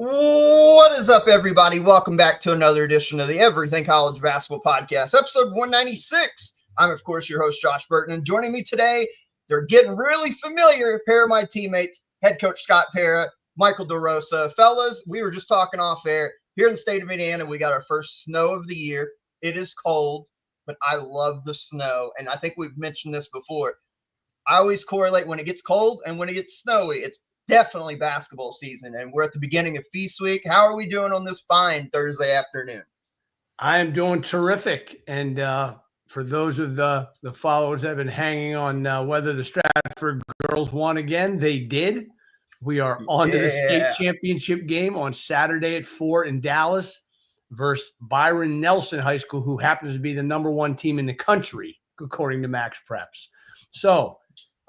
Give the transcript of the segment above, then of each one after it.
What is up, everybody? Welcome back to another edition of the Everything College Basketball Podcast, episode 196. I'm, of course, your host, Josh Burton, and joining me today, they're getting really familiar, a pair of my teammates, head coach Scott Para, Michael DeRosa. Fellas, we were just talking off air. Here in the state of Indiana, we got our first snow of the year. It is cold, but I love the snow, and I think we've mentioned this before. I always correlate when it gets cold and when it gets snowy. It's definitely basketball season, and we're at the beginning of Feast Week. How are we doing on this fine Thursday afternoon? I am doing terrific, and for those of the followers that have been hanging on whether the Stratford girls won again, they did. We are on to the state championship game on Saturday at 4 in Dallas versus Byron Nelson High School, who happens to be the number one team in the country, according to Max Preps. So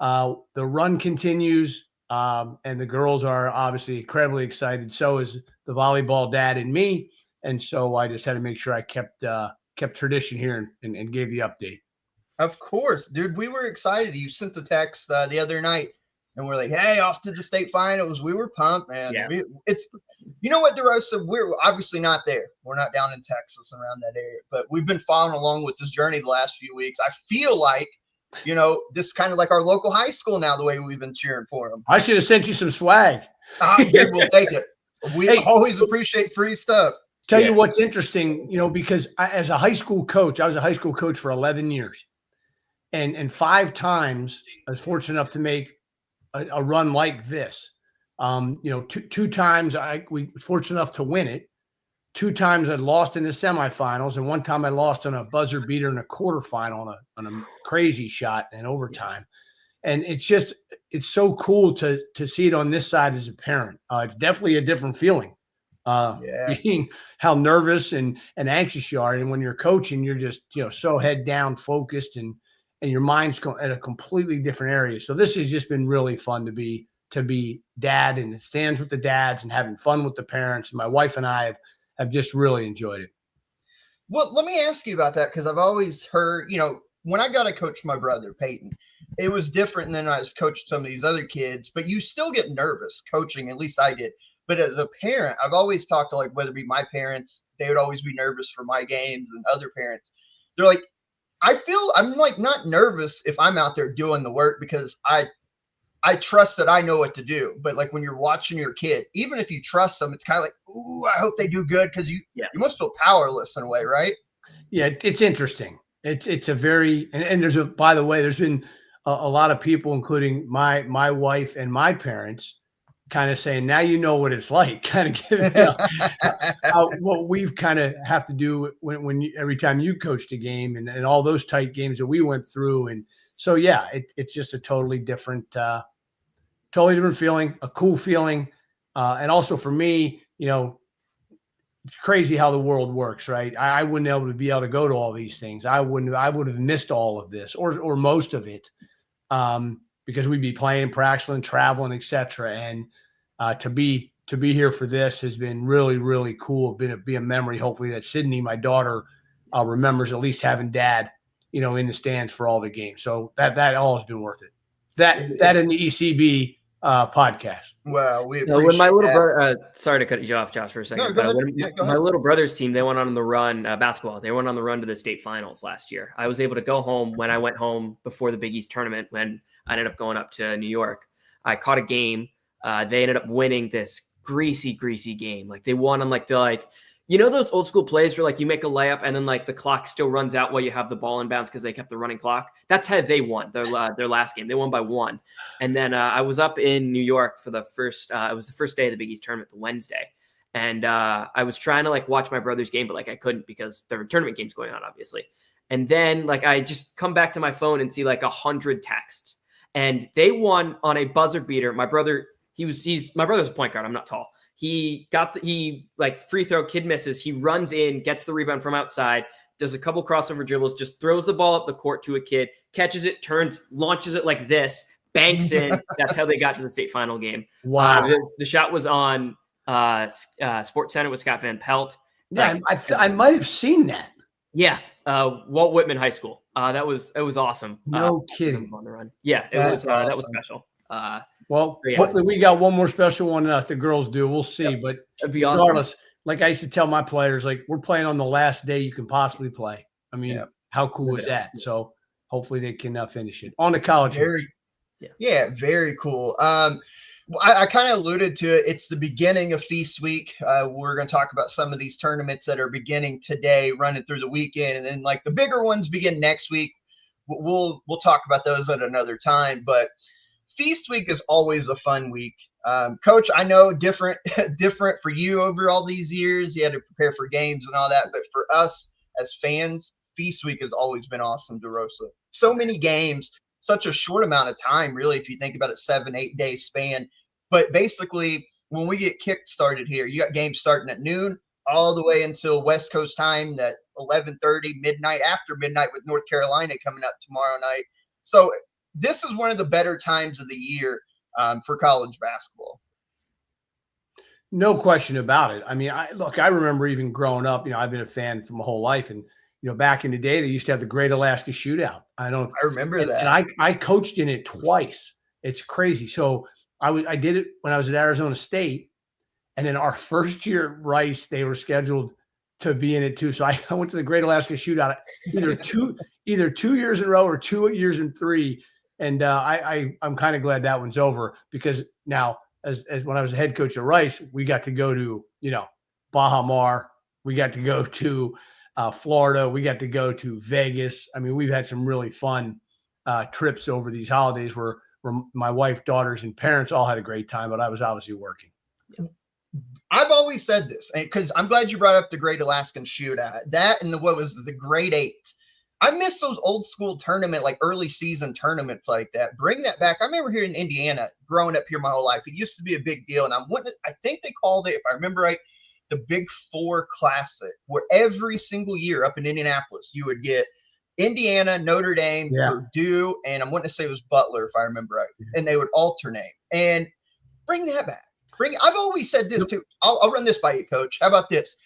the run continues. And the girls are obviously incredibly excited. So is the volleyball dad and me. And so I just had to make sure I kept tradition here and gave the update. Of course, dude. We were excited. You sent the text the other night, and we're like, "Hey, off to the state finals." We were pumped, man. Yeah. It's you know what, DeRosa? We're obviously not there. We're not down in Texas around that area, but we've been following along with this journey the last few weeks. I feel like, you know, this is kind of like our local high school now, the way we've been cheering for them. I should have sent you some swag. Dude, we'll take it. We always appreciate free stuff. Tell you what's interesting, you know, because as a high school coach, I was a high school coach for 11 years. And 5 times I was fortunate enough to make a run like this. You know, two times we were fortunate enough to win it. 2 times I lost in the semifinals, and 1 time I lost on a buzzer beater in a quarterfinal on a crazy shot in overtime. And it's so cool to see it on this side as a parent. It's definitely a different feeling. Being how nervous and anxious you are, and when you're coaching, you're just so head down, focused, and your mind's at a completely different area. So this has just been really fun to be dad, and it stands with the dads and having fun with the parents. And my wife and I have just really enjoyed it. Well, let me ask you about that, because I've always heard, when I got to coach my brother, Peyton, it was different than I was coached some of these other kids, but you still get nervous coaching, at least I did. But as a parent, I've always talked to, like, whether it be my parents, they would always be nervous for my games, and other parents. They're like, I'm like not nervous if I'm out there doing the work, because I trust that I know what to do. But like when you're watching your kid, even if you trust them, it's kind of like, ooh, I hope they do good, because you must feel powerless in a way, right? Yeah, it's interesting. It's a very and there's by the way, there's been a lot of people, including my wife and my parents, kind of saying, now you know what it's like, kind of giving what we've kind of have to do when every time you coached a game and all those tight games that we went through. And so it's just a totally different feeling, a cool feeling. And also for me, it's crazy how the world works, right? I wouldn't be able to go to all these things. I would have missed all of this or most of it, because we'd be playing, practicing, traveling, etc. And to be here for this has been really, really cool. Be a memory, hopefully, that Sydney, my daughter, remembers, at least having dad, in the stands for all the games. So that all has been worth it. That and the ECB podcast. Well, we appreciate when my little brother, sorry to cut you off, Josh, for a second. No, go ahead. My little brother's team, they went on the run, basketball. They went on the run to the state finals last year. I was able to go home when I went home before the Big East tournament, when I ended up going up to New York. I caught a game. They ended up winning this greasy game. Like they won on those old school plays where you make a layup and then the clock still runs out while you have the ball in bounds because they kept the running clock. That's how they won their last game. They won by 1. And then I was up in New York for the first. It was the first day of the Big East tournament, the Wednesday, and I was trying to watch my brother's game, but I couldn't because there were tournament games going on, obviously. And then I just come back to my phone and see 100 texts, and they won on a buzzer beater. My brother, my brother's a point guard. I'm not tall. He got free throw, kid misses. He runs in, gets the rebound from outside, does a couple crossover dribbles, just throws the ball up the court to a kid, catches it, turns, launches it like this, banks in. That's how they got to the state final game. Wow. The shot was on Sports Center with Scott Van Pelt. Yeah, I might have seen that. Yeah, Walt Whitman High School. It was awesome. No kidding. On the run. Yeah, that was special. Well, So, yeah. hopefully we got one more special one that the girls do. We'll see. Yep. But That'd be regardless, awesome. like I used to tell my players, like we're playing on the last day you can possibly play. I mean, how cool is that? So hopefully they can finish it on the college. Very cool. I kind of alluded to it. It's the beginning of Feast Week. We're going to talk about some of these tournaments that are beginning today, running through the weekend, and then like the bigger ones begin next week. We'll talk about those at another time. But Feast Week is always a fun week. Coach, I know different for you over all these years. You had to prepare for games and all that, but for us as fans, Feast Week has always been awesome, DeRosa. So many games. Such a short amount of time, really, if you think about it, 7-8 day span. But basically, when we get kick started here, you got games starting at noon all the way until West Coast time, that 11:30, midnight, after midnight, with North Carolina coming up tomorrow night. So this is one of the better times of the year for college basketball. No question about it. I mean, I remember even growing up, I've been a fan for my whole life. And, back in the day, they used to have the Great Alaska Shootout. I remember that. And I coached in it twice. It's crazy. So I did it when I was at Arizona State. And then our first year at Rice, they were scheduled to be in it too. So I went to the Great Alaska Shootout either 2 years in a row or 2 years in 3. And I'm kind of glad that one's over, because now as when I was a head coach at Rice, we got to go to, Baja Mar. We got to go to Florida. We got to go to Vegas. I mean, we've had some really fun trips over these holidays where my wife, daughters, and parents all had a great time, but I was obviously working. I've always said this, because I'm glad you brought up the Great Alaskan Shootout. That and what was the Grade 8. I miss those old school tournament, like early season tournaments like that. Bring that back. I remember here in Indiana, growing up here my whole life, it used to be a big deal. And I think they called it, if I remember right, the Big Four Classic, where every single year up in Indianapolis, you would get Indiana, Notre Dame, Purdue, and I'm wanting to say it was Butler, if I remember right. And they would alternate. And bring that back. I've always said this too. I'll run this by you, Coach. How about this?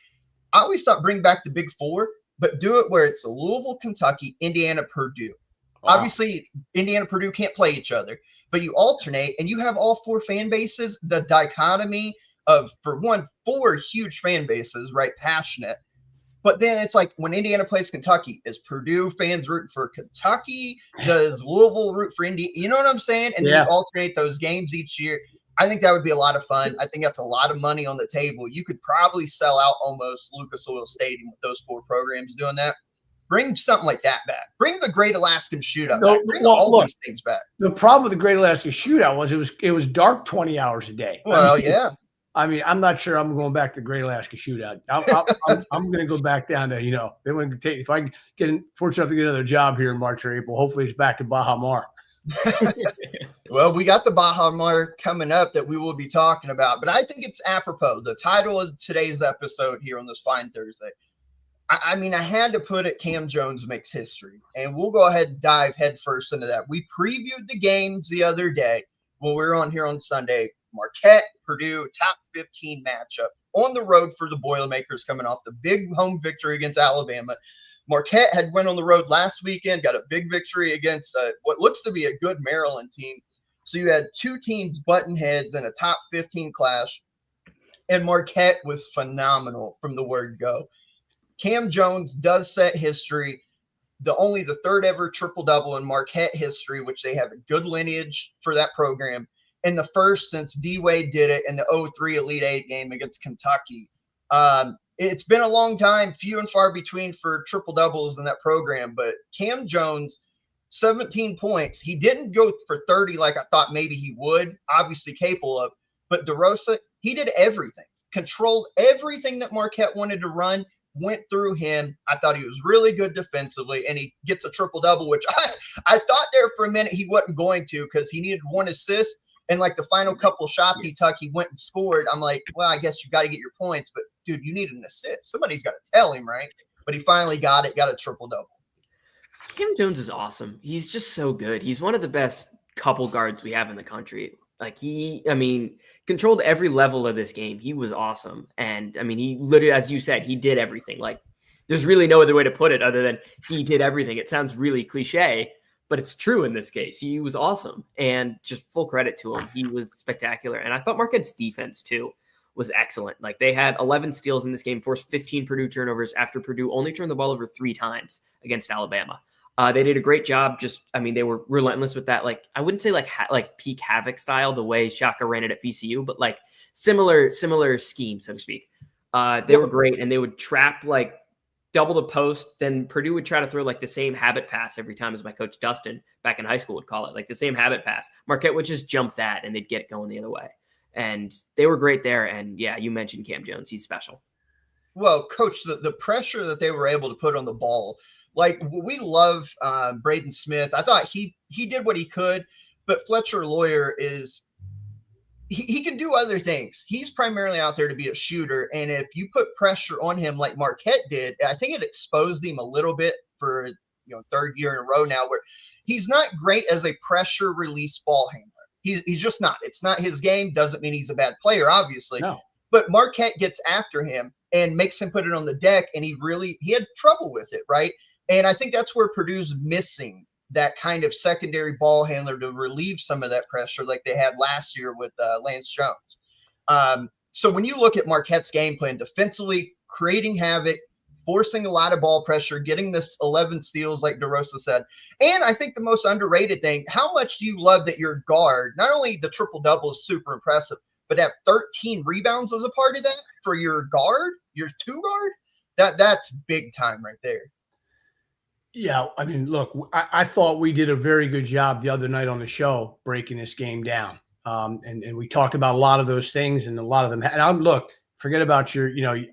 I always thought bring back the Big Four, but do it where it's Louisville, Kentucky, Indiana, Purdue. Wow. Obviously, Indiana, Purdue can't play each other, but you alternate and you have all 4 fan bases. The dichotomy of, for one, 4 huge fan bases, right? Passionate. But then it's like when Indiana plays Kentucky, is Purdue fans rooting for Kentucky? Does Louisville root for Indiana? You know what I'm saying? And then you alternate those games each year. I think that would be a lot of fun. I think that's a lot of money on the table. You could probably sell out almost Lucas Oil Stadium with those 4 programs doing that. Bring something like that back. Bring the Great Alaskan Shootout back. Bring all these things back. The problem with the Great Alaskan Shootout was it was dark 20 hours a day. Well, I mean, I'm not sure I'm going back to Great Alaska Shootout. I'm going to go back down to, they want to take, if I get fortunate enough to get another job here in March or April, hopefully it's back to Baja Mar. Well, we got the Baja Mar coming up that we will be talking about, but I think it's apropos. The title of today's episode here on this fine Thursday. I mean, I had to put it, Kam Jones makes history, and we'll go ahead and dive headfirst into that. We previewed the games the other day when we were on here on Sunday. Marquette, Purdue, top 15 matchup on the road for the Boilermakers, coming off the big home victory against Alabama. Marquette had went on the road last weekend, got a big victory against what looks to be a good Maryland team. So you had 2 teams button heads in a top 15 clash, and Marquette was phenomenal from the word go. Kam Jones does set history, only the 3rd ever triple-double in Marquette history, which they have a good lineage for that program, and the first since D-Wade did it in the 2003 Elite 8 game against Kentucky. It's been a long time, few and far between for triple doubles in that program, but Kam Jones, 17 points. He didn't go for 30 like I thought maybe he would, obviously capable of, but DeRosa, he did everything, controlled everything that Marquette wanted to run, went through him. I thought he was really good defensively, and he gets a triple double, which I thought there for a minute he wasn't going to, because he needed 1 assist. And like the final couple shots he took, he went and scored. I'm like, well, I guess you got to get your points, but dude, you need an assist. Somebody's got to tell him, right? But he finally got a triple double. Kam Jones is awesome. He's just so good. He's one of the best couple guards we have in the country. Like controlled every level of this game. He was awesome. And I mean, he literally, as you said, he did everything. Like there's really no other way to put it other than he did everything. It sounds really cliche, but it's true in this case. He was awesome, and just full credit to him. He was spectacular. And I thought Marquette's defense too was excellent. Like, they had 11 steals in this game, forced 15 Purdue turnovers after Purdue only turned the ball over 3 times against Alabama. They did a great job. They were relentless with that. Like, I wouldn't say like peak Havoc style, the way Shaka ran it at VCU, but like similar scheme, so to speak. They were great, and they would trap like double the post. Then Purdue would try to throw like the same habit pass every time, as my coach Dustin back in high school would call it, like the same habit pass. Marquette would just jump that, and they'd get it going the other way. And they were great there. And yeah, you mentioned Kam Jones. He's special. Well, Coach, the pressure that they were able to put on the ball, like, we love Braden Smith. I thought he did what he could, but Fletcher Lawyer he can do other things. He's primarily out there to be a shooter. And if you put pressure on him like Marquette did, I think it exposed him a little bit for, third year in a row now, where he's not great as a pressure release ball handler. He's just not. It's not his game. Doesn't mean he's a bad player, obviously. No. But Marquette gets after him and makes him put it on the deck, and he had trouble with it, right? And I think that's where Purdue's missing that kind of secondary ball handler to relieve some of that pressure like they had last year with Lance Jones. So when you look at Marquette's game plan defensively, creating havoc, forcing a lot of ball pressure, getting this 11 steals like DeRosa said. And I think the most underrated thing, how much do you love that your guard, not only the triple-double is super impressive, but have 13 rebounds as a part of that for your guard, your 2 guard? That's big time right there. Yeah, I mean, look, I thought we did a very good job the other night on the show breaking this game down. And we talked about a lot of those things, and a lot of them. And look, forget about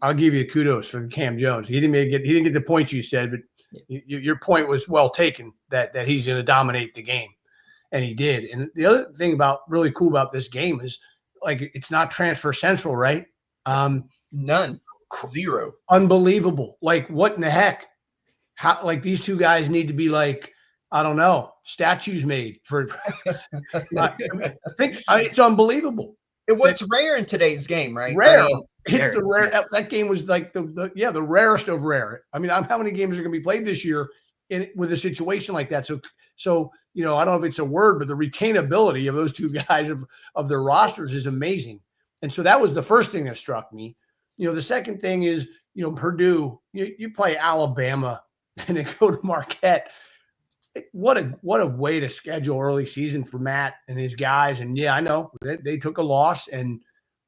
I'll give you kudos for Kam Jones. He didn't get the points you said, but your point was well taken that he's going to dominate the game, and he did. And the other thing really cool about this game is, like, it's not transfer central, right? None, 0, unbelievable. Like, what in the heck? How, like, these 2 guys need to be, like, I don't know, statues made for. It's unbelievable. What's rare in today's game, right? Rare. It's the rare. That game was like the rarest of rare. I mean, how many games are going to be played this year with a situation like that? So I don't know if it's a word, but the retainability of those 2 guys of their rosters is amazing. And so that was the first thing that struck me. The second thing is, Purdue. You play Alabama and then go to Marquette. What a way to schedule early season for Matt and his guys. And yeah, I know they took a loss,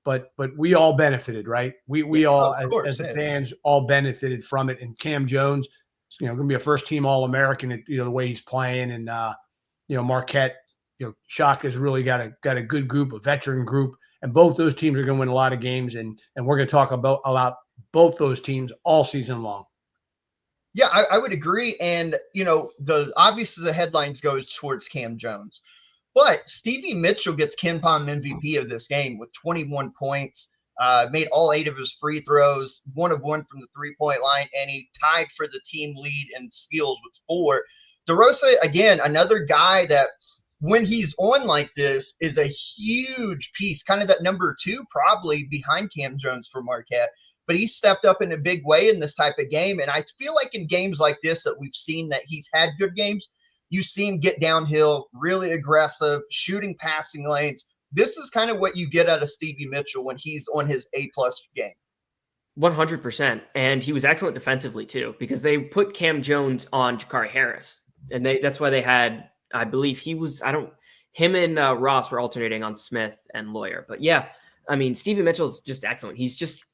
but we all benefited, right? We all, as fans, all benefited from it. And Kam Jones, going to be a first team All-American, the way he's playing. And Marquette, Shaka's really got a good group, a veteran group, and both those teams are going to win a lot of games. And we're going to talk about both those teams all season long. Yeah, I would agree. And, obviously the headlines go towards Kam Jones. But Stevie Mitchell gets Ken Pom MVP of this game with 21 points, made all 8 of his free throws, 1 of 1 from the 3-point line, and he tied for the team lead in steals with 4. DeRosa, again, another guy that when he's on like this is a huge piece, kind of that number 2 probably behind Kam Jones for Marquette. But he stepped up in a big way in this type of game. And I feel like in games like this that we've seen that he's had good games, you see him get downhill, really aggressive, shooting passing lanes. This is kind of what you get out of Stevie Mitchell when he's on his A-plus game. 100%. And he was excellent defensively too, because they put Kam Jones on Jakari Harris. And that's why they had, I believe him and Ross were alternating on Smith and Lawyer. But yeah, I mean, Stevie Mitchell's just excellent. He's just,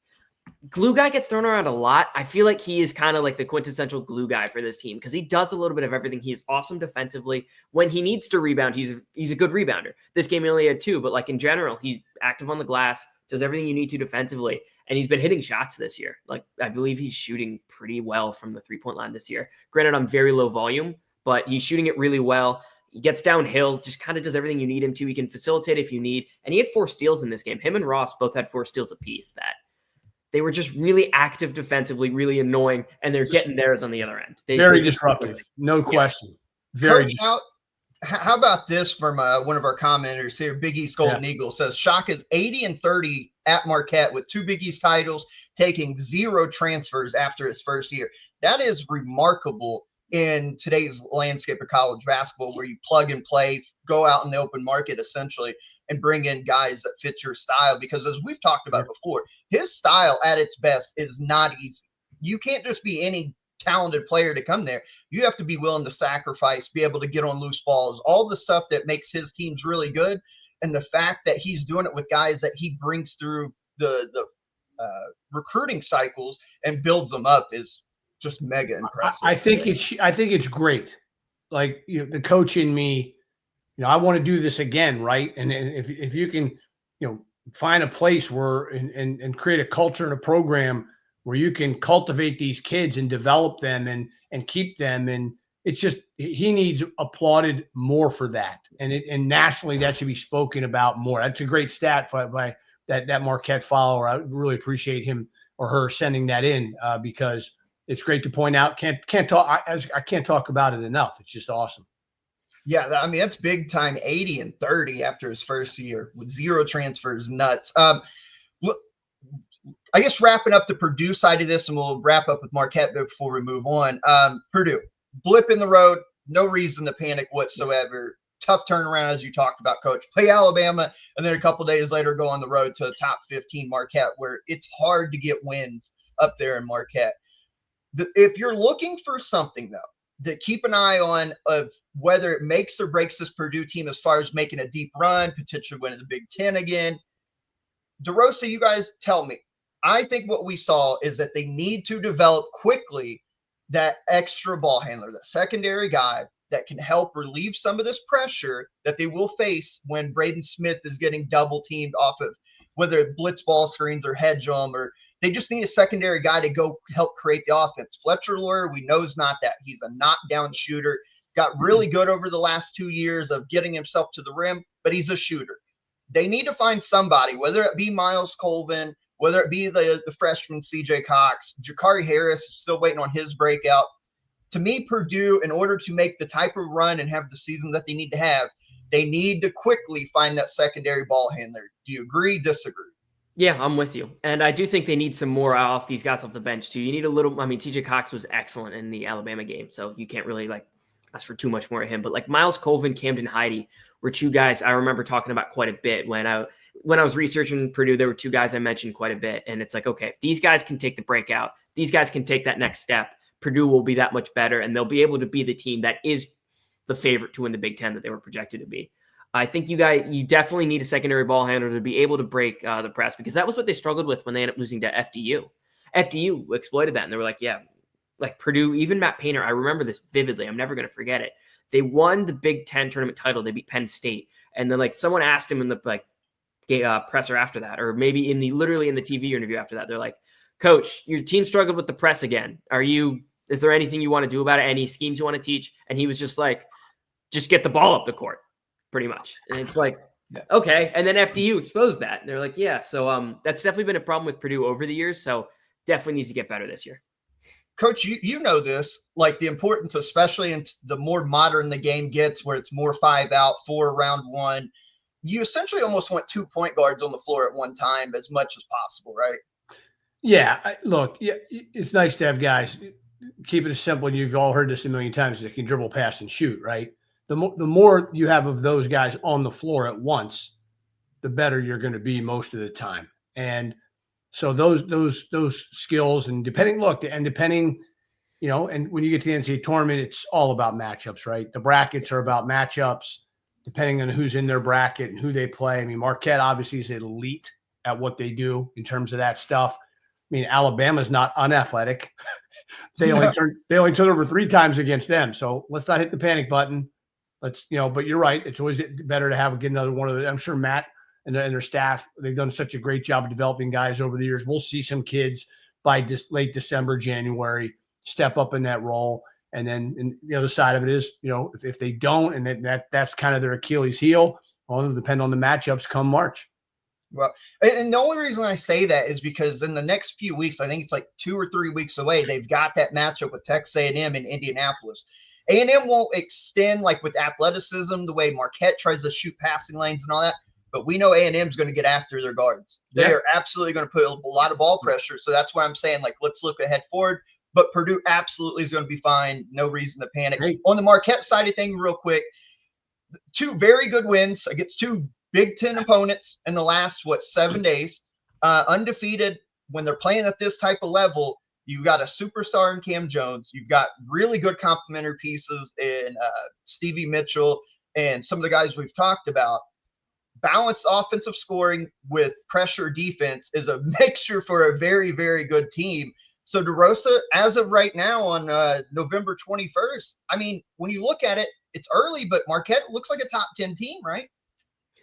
glue guy gets thrown around a lot. I feel like he is kind of like the quintessential glue guy for this team because he does a little bit of everything. He's awesome defensively. When he needs to rebound, he's a good rebounder. This game he only had 2, but like in general, he's active on the glass, does everything you need to defensively, and he's been hitting shots this year. Like, I believe he's shooting pretty well from the 3-point line this year. Granted, on very low volume, but he's shooting it really well. He gets downhill, just kind of does everything you need him to. He can facilitate if you need. And he had 4 steals in this game. Him and Ross both had 4 steals apiece. That they were just really active defensively, really annoying, and they're getting theirs on the other end. Very disruptive, no question. Very. Coach, how about this from one of our commenters here? Big East Golden Eagle says Shaka's 80-30 at Marquette with 2 Big East titles, taking 0 transfers after his first year. That is remarkable. in today's landscape of college basketball, where you plug and play, go out in the open market essentially, and bring in guys that fit your style. Because as we've talked about before, his style at its best is not easy. You can't just be any talented player to come there. You have to be willing to sacrifice, be able to get on loose balls, all the stuff that makes his teams really good. And the fact that he's doing it with guys that he brings through the recruiting cycles and builds them up is just mega impressive. I think it's great. Like, you know, the coach in me, you know, I want to do this again, right? And if you can, you know, find a place where and create a culture and a program where you can cultivate these kids and develop them and keep them, and it's just, he needs applauded more for that. And nationally, that should be spoken about more. That's a great stat by that Marquette follower. I really appreciate him or her sending that in because it's great to point out. Can't talk about it enough. It's just awesome. Yeah, I mean, that's big time. 80 and 30 after his first year with 0 transfers. Nuts. Look, I guess wrapping up the Purdue side of this, and we'll wrap up with Marquette before we move on. Purdue, blip in the road, no reason to panic whatsoever. Tough turnaround, as you talked about, Coach. Play Alabama, and then a couple days later go on the road to top 15 Marquette, where it's hard to get wins up there in Marquette. If you're looking for something, though, to keep an eye on of whether it makes or breaks this Purdue team as far as making a deep run, potentially winning the Big Ten again, DeRosa, you guys tell me. I think what we saw is that they need to develop quickly that extra ball handler, that secondary guy that can help relieve some of this pressure that they will face when Braden Smith is getting double teamed off of whether blitz ball screens or hedge them, or they just need a secondary guy to go help create the offense. Fletcher Lawyer, we know is not that. He's a knockdown shooter, got really good over the last 2 years of getting himself to the rim, but he's a shooter. They need to find somebody, whether it be Miles Colvin, whether it be the freshman CJ Cox, Jakari Harris, still waiting on his breakout. To me, Purdue, in order to make the type of run and have the season that they need to have, they need to quickly find that secondary ball handler. Do you agree, disagree? Yeah, I'm with you. And I do think they need some more off these guys off the bench too. You need a little, I mean, TJ Cox was excellent in the Alabama game, so you can't really ask for too much more of him. But Miles Colvin, Camden Heide were 2 guys I remember talking about quite a bit when I was researching Purdue. There were 2 guys I mentioned quite a bit, and it's okay, if these guys can take the breakout, these guys can take that next step, Purdue will be that much better, and they'll be able to be the team that is the favorite to win the Big Ten that they were projected to be. I think you definitely need a secondary ball handler to be able to break the press, because that was what they struggled with when they ended up losing to FDU. FDU exploited that, and they were Purdue, even Matt Painter, I remember this vividly. I'm never going to forget it. They won the Big Ten tournament title. They beat Penn State. And then someone asked him in the presser after that, or maybe literally in the TV interview after that, they're like, Coach, your team struggled with the press again. Is there anything you want to do about it? Any schemes you want to teach? And he was just just get the ball up the court, pretty much. And it's okay. And then FDU exposed that. And they're yeah. So that's definitely been a problem with Purdue over the years. So definitely needs to get better this year. Coach, you know this, the importance, especially in the more modern the game gets, where it's more 5 out, 4 around 1. You essentially almost want 2 point guards on the floor at one time as much as possible, right? Yeah. Look, it's nice to have guys. Keep it simple. And you've all heard this a million times. They can dribble, pass, and shoot, right? The more you have of those guys on the floor at once, the better you're going to be most of the time. And so those skills, and depending, and when you get to the NCAA tournament, it's all about matchups, right? The brackets are about matchups, depending on who's in their bracket and who they play. I mean, Marquette obviously is elite at what they do in terms of that stuff. I mean, Alabama's not unathletic. They only turned over 3 times against them. So let's not hit the panic button. But you're right. It's always better to get another one of the, I'm sure Matt and their staff, they've done such a great job of developing guys over the years. We'll see some kids by late December, January, step up in that role. And then the other side of it is, if they don't, and that's kind of their Achilles heel, it'll depend on the matchups come March. Well, and the only reason I say that is because in the next few weeks, I think it's 2 or 3 weeks away, they've got that matchup with Texas A&M in Indianapolis. A&M won't extend with athleticism the way Marquette tries to shoot passing lanes and all that, but we know A&M is going to get after their guards. They are absolutely going to put a lot of ball pressure. So that's why I'm saying, let's look ahead forward. but Purdue absolutely is going to be fine. No reason to panic. Hey. On the Marquette side of things, real quick, 2 very good wins against 2 Big Ten opponents in the last, 7 days. Undefeated when they're playing at this type of level. You've got a superstar in Kam Jones. You've got really good complementary pieces in Stevie Mitchell and some of the guys we've talked about. Balanced offensive scoring with pressure defense is a mixture for a very, very good team. So DeRosa, as of right now on November 21st, I mean, when you look at it, it's early, but Marquette looks like a top 10 team, right?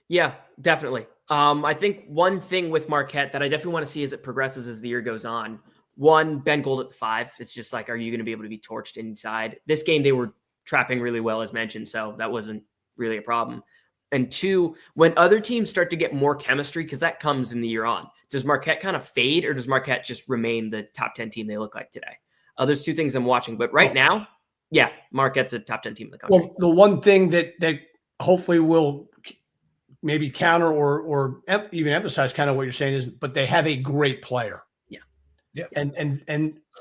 Yeah, definitely. I think one thing with Marquette that I definitely want to see as it progresses as the year goes on, one, Ben Gold at the 5. It's just like, are you going to be able to be torched inside? This game, they were trapping really well, as mentioned, so that wasn't really a problem. And 2, when other teams start to get more chemistry, because that comes in the year on, does Marquette kind of fade, or does Marquette just remain the top 10 team they look like today? There's 2 things I'm watching, but right now, yeah, Marquette's a top 10 team in the country. Well, the one thing that hopefully will maybe counter or even emphasize kind of what you're saying is, but they have a great player. Yeah. And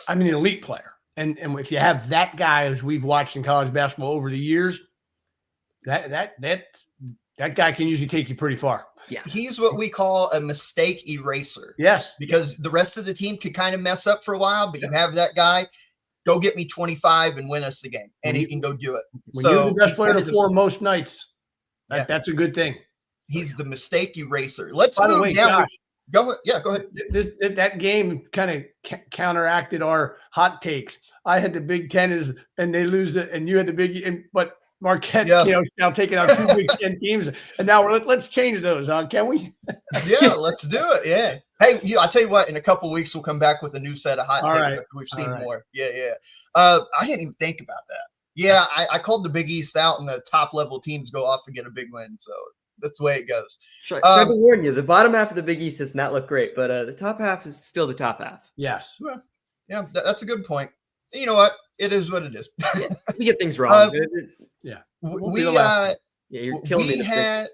I mean, an elite player. And if you have that guy, as we've watched in college basketball over the years, that guy can usually take you pretty far. Yeah. He's what we call a mistake eraser. Yes. Because the rest of the team could kind of mess up for a while, but you have that guy, go get me 25 and win us the game. And he can go do it. When you're the best player on the floor most nights, that's a good thing. He's the mistake eraser. Let's By the move way, down. Josh, Go ahead. That game kind of counteracted our hot takes. I had the Big Ten and they lose it, and you had the Big. But Marquette, now taking out 2 Big Ten teams, and now let's change those, can we? Yeah, let's do it. Yeah. Hey, I tell you what. In a couple of weeks, we'll come back with a new set of hot takes. Right. We've seen more. Yeah. I didn't even think about that. Yeah, I called the Big East out, and the top level teams go off and get a big win. So that's the way it goes. Trying to warn you, the bottom half of the Big East does not look great, but the top half is still the top half. Yes. Yeah, that's a good point. You know what? It is what it is. Yeah, we get things wrong. You're killing me.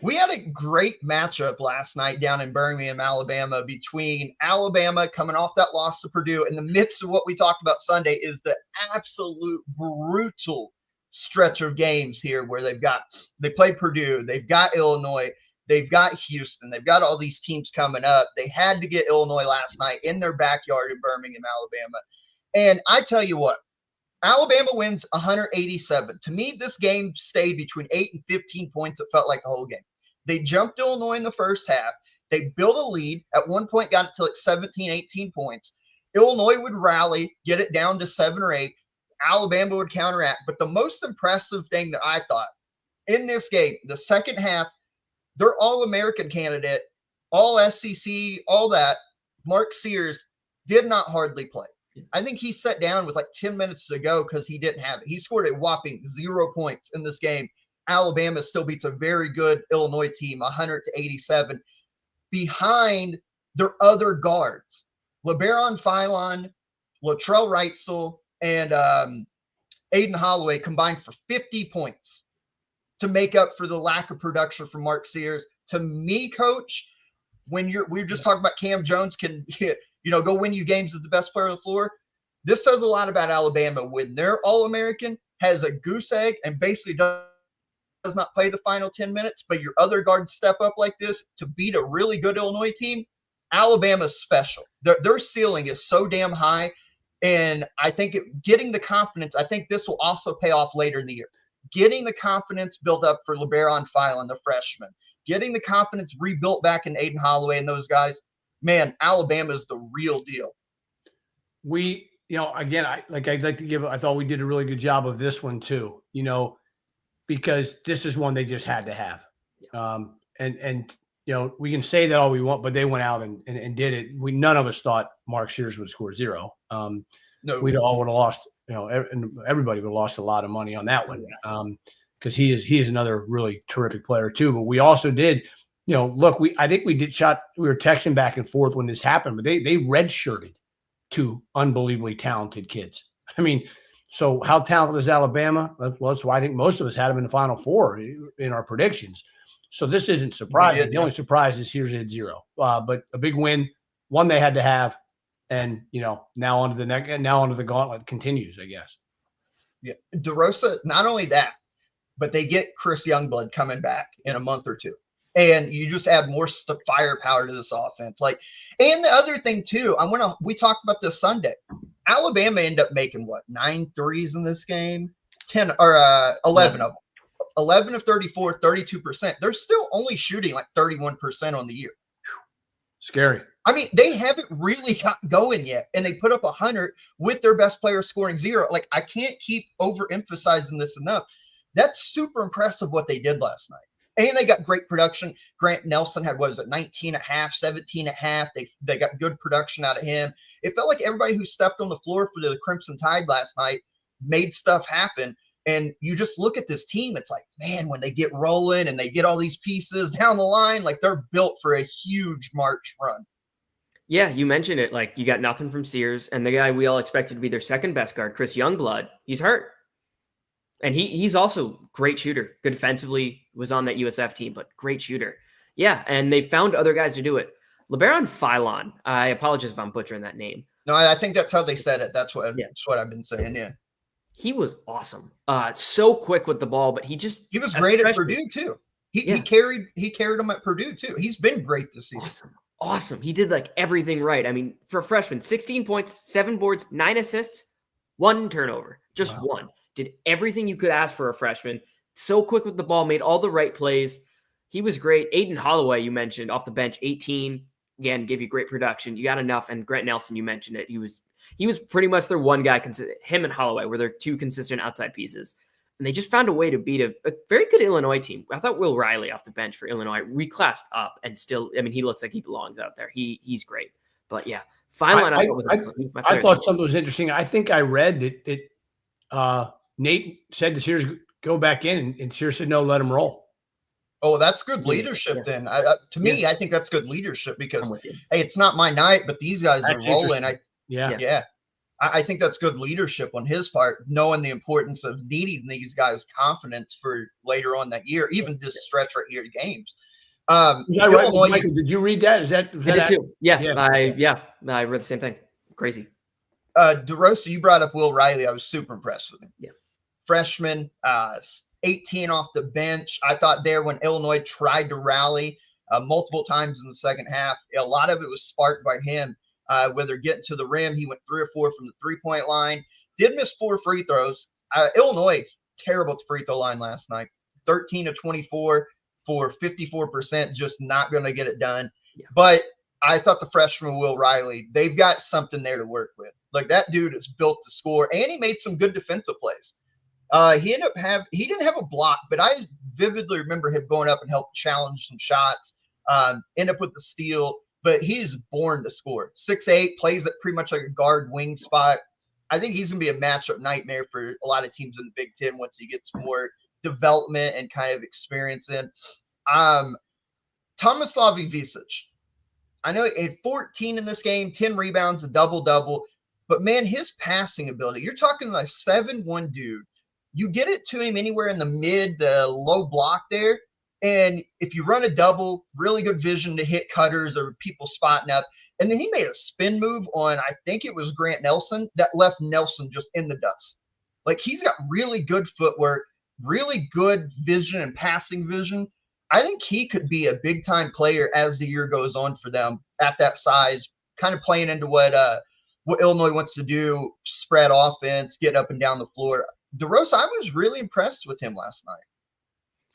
We had a great matchup last night down in Birmingham, Alabama, between Alabama coming off that loss to Purdue. In the midst of what we talked about Sunday is the absolute brutal stretch of games here where they play Purdue, they've got Illinois, they've got Houston, they've got all these teams coming up. They had to get Illinois last night in their backyard in Birmingham, Alabama. And I tell you what, Alabama wins 187. To me, this game stayed between 8 and 15 points. It felt like the whole game. They jumped Illinois in the first half. They built a lead. At one point, got it to like 17, 18 points. Illinois would rally, get it down to 7 or 8. Alabama would counteract. But the most impressive thing that I thought in this game, the second half, their All-American candidate, all SEC, all that, Mark Sears, did not hardly play. I think he sat down with like 10 minutes to go because he didn't have it. He scored a whopping 0 points in this game. Alabama still beats a very good Illinois team, 100-87, behind their other guards. LeBaron Philon, Latrell Wrightsell, and Aiden Holloway combined for 50 points to make up for the lack of production from Mark Sears. To me, Coach, we were just talking about Kam Jones can go win you games as the best player on the floor. This says a lot about Alabama when their All-American has a goose egg and basically does not play the final 10 minutes, but your other guards step up like this to beat a really good Illinois team. Alabama's special. Their ceiling is so damn high, and I think getting the confidence, I think this will also pay off later in the year. Getting the confidence built up for LeBaron Philon, the freshman, getting the confidence rebuilt back in Aiden Holloway and those guys, man, Alabama is the real deal. Again, I thought we did a really good job of this one too, because this is one they just had to have. We can say that all we want, but they went out and did it. None of us thought Mark Sears would score 0. No, we all would have lost, everybody would have lost a lot of money on that one. Because he is another really terrific player too. But we also did, look, I think we were texting back and forth when this happened, but they redshirted 2 unbelievably talented kids. I mean, so how talented is Alabama? Well, that's why I think most of us had them in the Final Four in our predictions. So this isn't surprising. The only surprise is Sears had 0. But a big win, one they had to have, And, now onto the neck, and now onto the gauntlet continues, I guess. Yeah. DeRosa, not only that, but they get Chris Youngblood coming back in a month or two. And you just add more firepower to this offense. And the other thing too, we talked about this Sunday. Alabama ended up making 9 threes in this game, 10 or 11 of them, 11 of 34, 32%. They're still only shooting 31% on the year. Scary. I mean, they haven't really got going yet, and they put up 100 with their best player scoring 0. I can't keep overemphasizing this enough. That's super impressive what they did last night. And they got great production. Grant Nelson had, 19 and a half, 17 and a half. They got good production out of him. It felt like everybody who stepped on the floor for the Crimson Tide last night made stuff happen. And you just look at this team, it's man, when they get rolling and they get all these pieces down the line, they're built for a huge March run. Yeah, you mentioned it. You got nothing from Sears, and the guy we all expected to be their second best guard, Chris Youngblood, he's hurt. And he's also great shooter. Good defensively, was on that USF team, but great shooter. Yeah, and they found other guys to do it. LeBaron Philon, I apologize if I'm butchering that name. No, I think that's how they said it. That's what I've been saying, yeah. He was awesome. So quick with the ball, but he was great at Purdue too. He carried them at Purdue too. He's been great this season. Awesome. He did everything right. I mean, for a freshman, 16 points, 7 boards, 9 assists, 1 turnover, just one. Did everything you could ask for a freshman. So quick with the ball, made all the right plays. He was great. Aiden Holloway, you mentioned, off the bench, 18. Again, gave you great production. You got enough. And Grant Nelson, you mentioned it. He was pretty much their one guy. Him and Holloway were their 2 consistent outside pieces. And they just found a way to beat a very good Illinois team. I thought Will Riley off the bench for Illinois reclassed up and still, I mean, he looks like he belongs out there. He's great. But yeah, finally, I thought something was interesting. I think I read that Nate said to Sears, go back in, and Sears said, no, let him roll. Oh, that's good leadership then. To me, I think that's good leadership because, hey, it's not my night, but these guys are rolling. I think that's good leadership on his part, knowing the importance of needing these guys' confidence for later on that year, even this stretch right here games. Right? Michael, did you read that? Was that I did too. Yeah. I read the same thing. Crazy. DeRosa, you brought up Will Riley. I was super impressed with him. Yeah. Freshman, 18 off the bench. I thought there when Illinois tried to rally multiple times in the second half, a lot of it was sparked by him. Whether getting to the rim, he went 3 or 4 from the 3-point line. Did miss 4 free throws. Illinois, terrible at the free throw line last night. 13 of 24 for 54%, just not going to get it done. Yeah. But I thought the freshman Will Riley, they've got something there to work with. That dude is built to score, and he made some good defensive plays. He didn't have a block, but I vividly remember him going up and helped challenge some shots. End up with the steal. But he's born to score. 6'8", plays at pretty much like a guard wing spot. I think he's going to be a matchup nightmare for a lot of teams in the Big Ten once he gets more development and kind of experience in. Tomislav Ivisic. I know he had 14 in this game, 10 rebounds, a double-double. But, man, his passing ability, you're talking like 7'1" dude. You get it to him anywhere in the mid, the low block there. And if you run a double, really good vision to hit cutters or people spotting up. And then he made a spin move on, I think it was Grant Nelson, that left Nelson just in the dust. He's got really good footwork, really good vision and passing vision. I think he could be a big-time player as the year goes on for them at that size, kind of playing into what Illinois wants to do, spread offense, get up and down the floor. DeRosa, I was really impressed with him last night.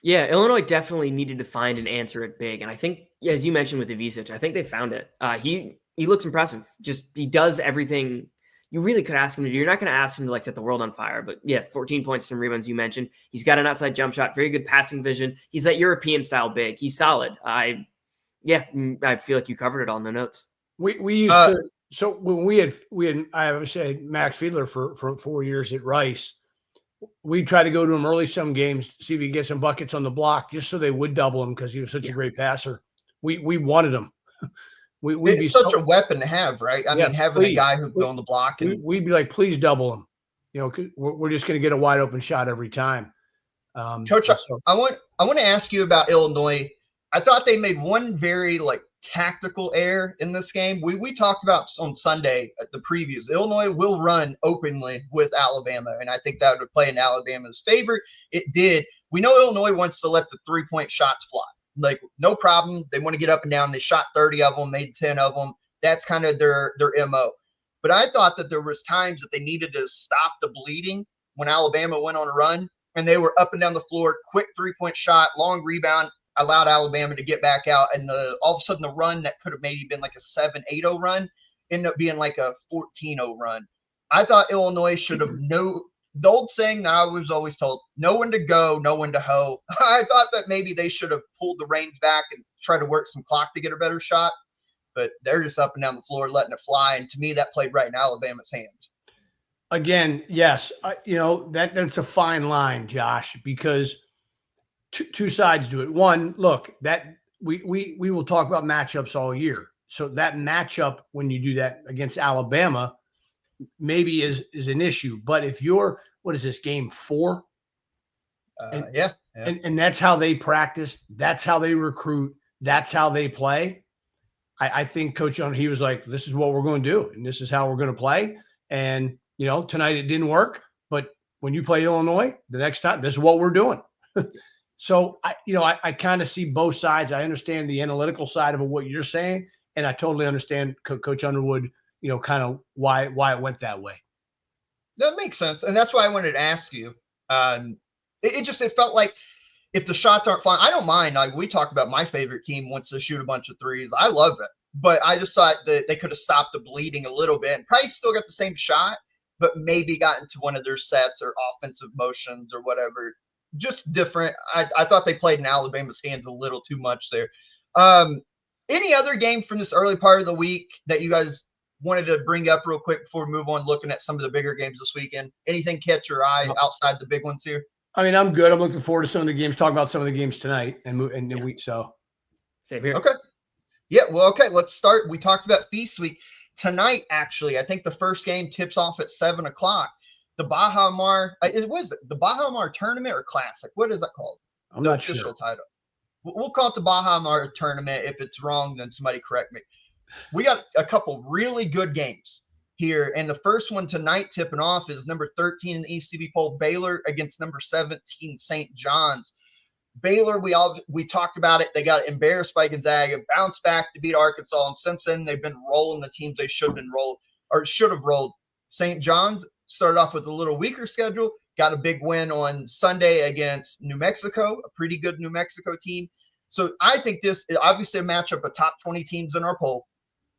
Yeah, Illinois definitely needed to find an answer at big. And I think, as you mentioned with Ivisic, I think they found it. He looks impressive. Just he does everything you really could ask him to do. You're not going to ask him to set the world on fire. But yeah, 14 points, 10 rebounds you mentioned. He's got an outside jump shot, very good passing vision. He's that European-style big. He's solid. I feel like you covered it all in the notes. We used to – so when we had I obviously had Max Fiedler for 4 years at Rice. We tried to go to him early some games, see if he could get some buckets on the block, just so they would double him because he was such a great passer. We wanted him. We'd be such a weapon to have, right? I mean, having a guy who go on the block. And we'd be like, please double him. We're just going to get a wide open shot every time. Coach, I want to ask you about Illinois. I thought they made one very tactical error in this game. We talked about on Sunday at the previews. Illinois will run openly with Alabama, and I think that would play in Alabama's favor. It did. We know Illinois wants to let the 3-point shots fly. Like, no problem. They want to get up and down. They shot 30 of them, made 10 of them. That's kind of their MO. But I thought that there was times that they needed to stop the bleeding when Alabama went on a run, and they were up and down the floor, quick 3-point shot, long rebound, allowed Alabama to get back out. And all of a sudden the run that could have maybe been like a 7-8-0 run ended up being like a 14-0 run. I thought Illinois should have the old saying that I was always told, know when to go, know when to hoe. I thought that maybe they should have pulled the reins back and tried to work some clock to get a better shot. But they're just up and down the floor, letting it fly. And to me, that played right in Alabama's hands. Again, yes, that's a fine line, Josh, because two sides to it. One, look, that we will talk about matchups all year. So that matchup, when you do that against Alabama, maybe is an issue. But if you're, what is this, game 4? Yeah. And that's how they practice. That's how they recruit. That's how they play. I think Coach Jones, he was like, this is what we're going to do, and this is how we're going to play. And, tonight it didn't work, but when you play Illinois, the next time, this is what we're doing. So, I kind of see both sides. I understand the analytical side of what you're saying, and I totally understand Coach Underwood, kind of why it went that way. That makes sense. And that's why I wanted to ask you. It felt like if the shots aren't flying, I don't mind. Like, we talk about my favorite team wants to shoot a bunch of threes. I love it. But I just thought that they could have stopped the bleeding a little bit and probably still got the same shot, but maybe got into one of their sets or offensive motions or whatever. Just different. I thought they played in Alabama's hands a little too much there. Any other game from this early part of the week that you guys wanted to bring up real quick before we move on looking at some of the bigger games this weekend? Anything catch your eye outside the big ones here? I mean, I'm good. I'm looking forward to some of the games, talk about some of the games tonight and the week. So same here. Okay. Yeah. Well, okay. Let's start. We talked about Feast Week tonight. Actually, I think the first game tips off at 7:00. The Baha Mar, the Baha Mar Tournament or Classic? What is that called? I'm not sure. Official title. We'll call it the Baha Mar Tournament. If it's wrong, then somebody correct me. We got a couple really good games here, and the first one tonight tipping off is number 13 in the ECB poll, Baylor against number 17 St. John's. Baylor, we talked about it. They got embarrassed by Gonzaga, bounced back to beat Arkansas, and since then they've been rolling the teams they should have rolled. St. John's started off with a little weaker schedule, got a big win on Sunday against New Mexico, a pretty good New Mexico team. So I think this is obviously a matchup of top 20 teams in our poll.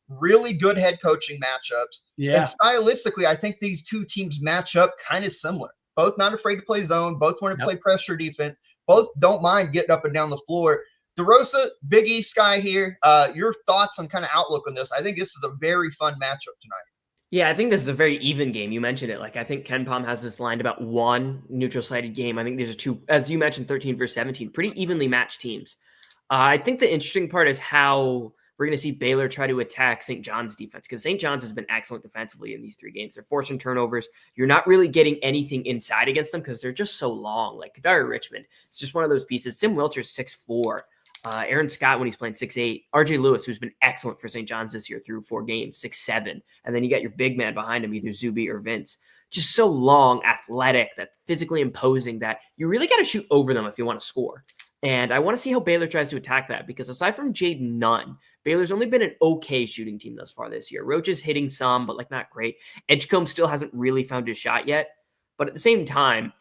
Really good head coaching matchups. Yeah. And stylistically, I think these two teams match up kind of similar. Both not afraid to play zone. Both want to play pressure defense. Both don't mind getting up and down the floor. DeRosa, Big East guy here. Your thoughts on kind of outlook on this? I think this is a very fun matchup tonight. Yeah, I think this is a very even game. You mentioned it. Like, I think Ken Pom has this lined about one neutral-sided game. I think these are two, as you mentioned, 13 versus 17, pretty evenly matched teams. I think the interesting part is how we're going to see Baylor try to attack St. John's defense, because St. John's has been excellent defensively in these 3 games. They're forcing turnovers. You're not really getting anything inside against them because they're just so long. Like Kadari Richmond, it's just one of those pieces. Sim Wilcher's 6'4". Aaron Scott, when he's playing 6'8", RJ Lewis, who's been excellent for St. John's this year through 4 games, 6'7", and then you got your big man behind him, either Zuby or Vince. Just so long, athletic, that physically imposing, that you really got to shoot over them if you want to score. And I want to see how Baylor tries to attack that, because aside from Jaden Nunn, Baylor's only been an okay shooting team thus far this year. Roach is hitting some, but like not great. Edgecombe still hasn't really found his shot yet. But at the same time,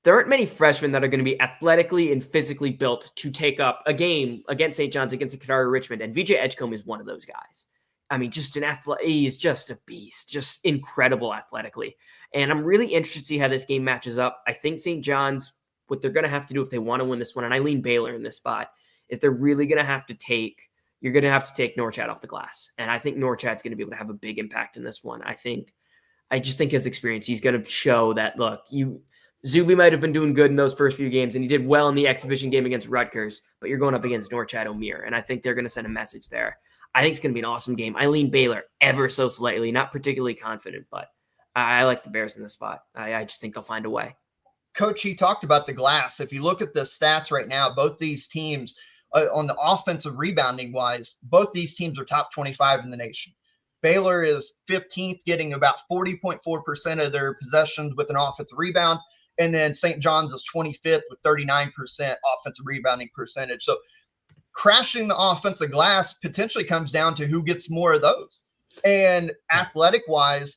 there aren't many freshmen that are going to be athletically and physically built to take up a game against St. John's, against the Kadari Richmond. And VJ Edgecombe is one of those guys. I mean, just he's just a beast, just incredible athletically. And I'm really interested to see how this game matches up. I think St. John's, what they're going to have to do if they want to win this one, and I lean Baylor in this spot, is they're really going to have to take Norchad off the glass. And I think Norchad's going to be able to have a big impact in this one. I just think his experience, he's going to show that, look, Zuby might have been doing good in those first few games, and he did well in the exhibition game against Rutgers, but you're going up against Norchad O'Meara, and I think they're going to send a message there. I think it's going to be an awesome game. I lean Baylor ever so slightly, not particularly confident, but I like the Bears in this spot. I just think they'll find a way. Coach, he talked about the glass. If you look at the stats right now, both these teams, on the offensive rebounding wise, both these teams are top 25 in the nation. Baylor is 15th, getting about 40.4% of their possessions with an offensive rebound. And then St. John's is 25th with 39% offensive rebounding percentage. So crashing the offensive glass potentially comes down to who gets more of those. And athletic wise,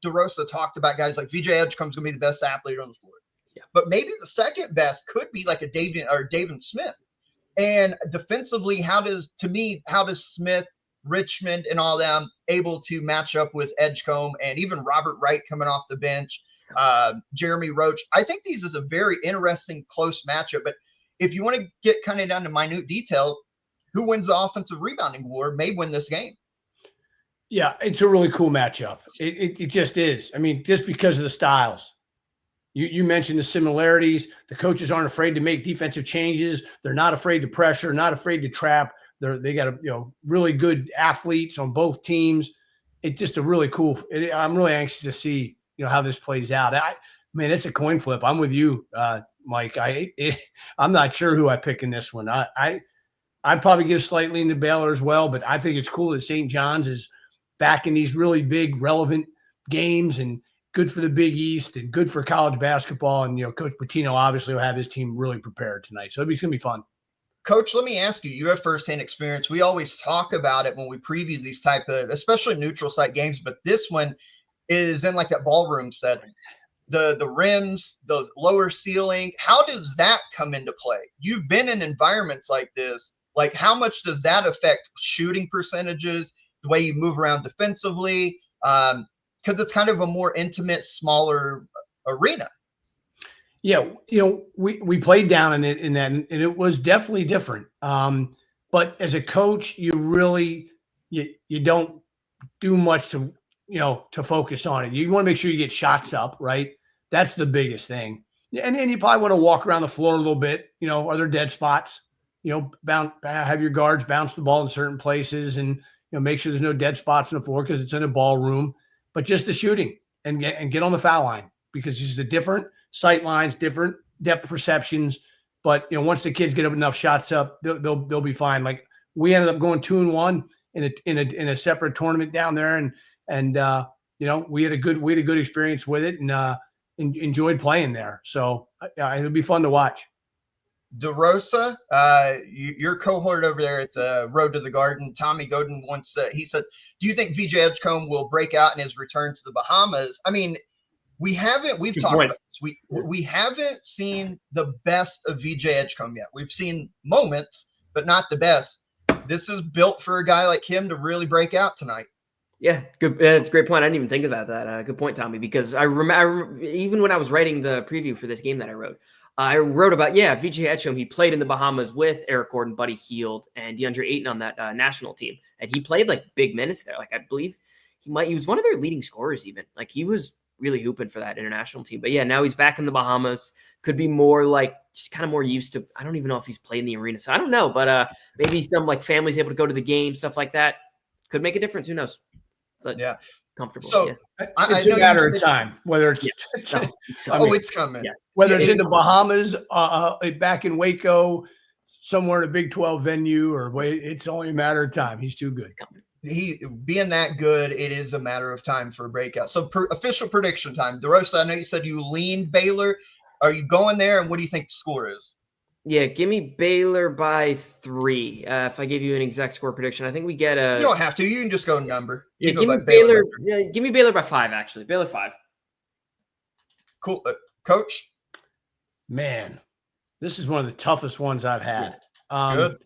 DeRosa talked about guys like VJ Edgecombe's going to be the best athlete on the floor. Yeah. But maybe the second best could be like a David Smith. And defensively, how does Smith, Richmond, and all them able to match up with Edgecombe and even Robert Wright coming off the bench, Jeremy Roach? I think these is a very interesting, close matchup. But if you want to get kind of down to minute detail, who wins the offensive rebounding war may win this game. Yeah, it's a really cool matchup. It just is. I mean, just because of the styles. You mentioned the similarities. The coaches aren't afraid to make defensive changes. They're not afraid to pressure, not afraid to trap. They got really good athletes on both teams. It's just a really cool. I'm really anxious to see how this plays out. It's a coin flip. I'm with you, Mike. I'm not sure who I pick in this one. I'd probably give slightly into Baylor as well, but I think it's cool that St. John's is back in these really big, relevant games and good for the Big East and good for college basketball. And, Coach Pitino obviously will have his team really prepared tonight. So it's going to be fun. Coach, let me ask you, you have firsthand experience. We always talk about it when we preview these type of, especially neutral site games, but this one is in like that ballroom setting. The rims, the lower ceiling, how does that come into play? You've been in environments like this. Like, how much does that affect shooting percentages, the way you move around defensively? Because it's kind of a more intimate, smaller arena. Yeah, we played down in that, and it was definitely different. But as a coach, you really you don't do much to focus on it. You want to make sure you get shots up, right? That's the biggest thing. And then you probably want to walk around the floor a little bit. Are there dead spots? Have your guards bounce the ball in certain places, and make sure there's no dead spots on the floor because it's in a ballroom. But just the shooting and get on the foul line, because it's the different sight lines, different depth perceptions. But once the kids get enough shots up, they'll be fine. Like, we ended up going 2-1 in a separate tournament down there, and we had a good experience with it, and enjoyed playing there. So it'll be fun to watch. DeRosa, your cohort over there at the Road to the Garden, Tommy Godin once said, he said, do you think VJ Edgecombe will break out in his return to the Bahamas? I mean, we've talked about this. We haven't seen the best of VJ Edgecombe yet. We've seen moments, but not the best. This is built for a guy like him to really break out tonight. Yeah, good. It's a great point. I didn't even think about that. Good point, Tommy, because I remember even when I was writing the preview for this game that I wrote about, VJ Edgecombe. He played in the Bahamas with Eric Gordon, Buddy Hield, and DeAndre Ayton on that national team. And he played like big minutes there. Like, I believe he was one of their leading scorers even. Like, he was really hooping for that international team. But yeah, now he's back in the Bahamas. Could be more like just kind of more used to, I don't even know if he's played in the arena. So I don't know, but maybe some like families able to go to the game, stuff like that. Could make a difference. Who knows? But yeah. Comfortable. So yeah. It's a matter of time, whether it's it's coming. Yeah. Whether it's in the Bahamas, back in Waco, somewhere in a Big 12 venue, or it's only a matter of time. He's too good. He being that good, it is a matter of time for a breakout. So official prediction time. DeRosa, I know you said you leaned Baylor. Are you going there, and what do you think the score is? Yeah, give me Baylor by 3. If I give you an exact score prediction, I think we get a. You don't have to. You can just go number. Yeah, give me Baylor. Yeah, give me Baylor by 5. Actually, Baylor 5. Cool, Coach. Man, this is one of the toughest ones I've had. Good.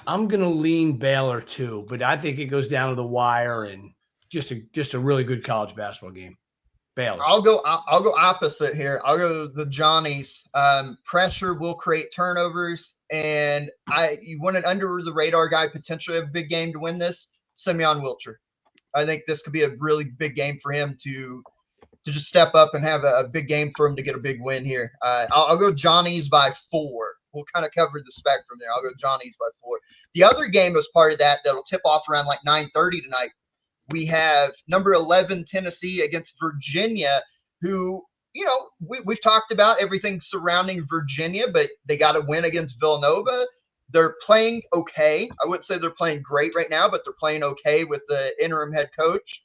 I'm gonna lean Baylor too, but I think it goes down to the wire, and just a really good college basketball game. Baylor. I'll go opposite here. I'll go the Johnnies. Pressure will create turnovers, and you want an under the radar guy potentially have a big game to win this. Simeon Wilcher. I think this could be a really big game for him to just step up and have a big game for him to get a big win here. I'll go Johnnies by 4. We'll kind of cover the spectrum there. I'll go Johnnies by 4. The other game as part of that'll tip off around like 9:30 tonight. We have number 11 Tennessee against Virginia, who we've talked about everything surrounding Virginia, but they got to win against Villanova. They're playing okay. I wouldn't say they're playing great right now, but they're playing okay with the interim head coach.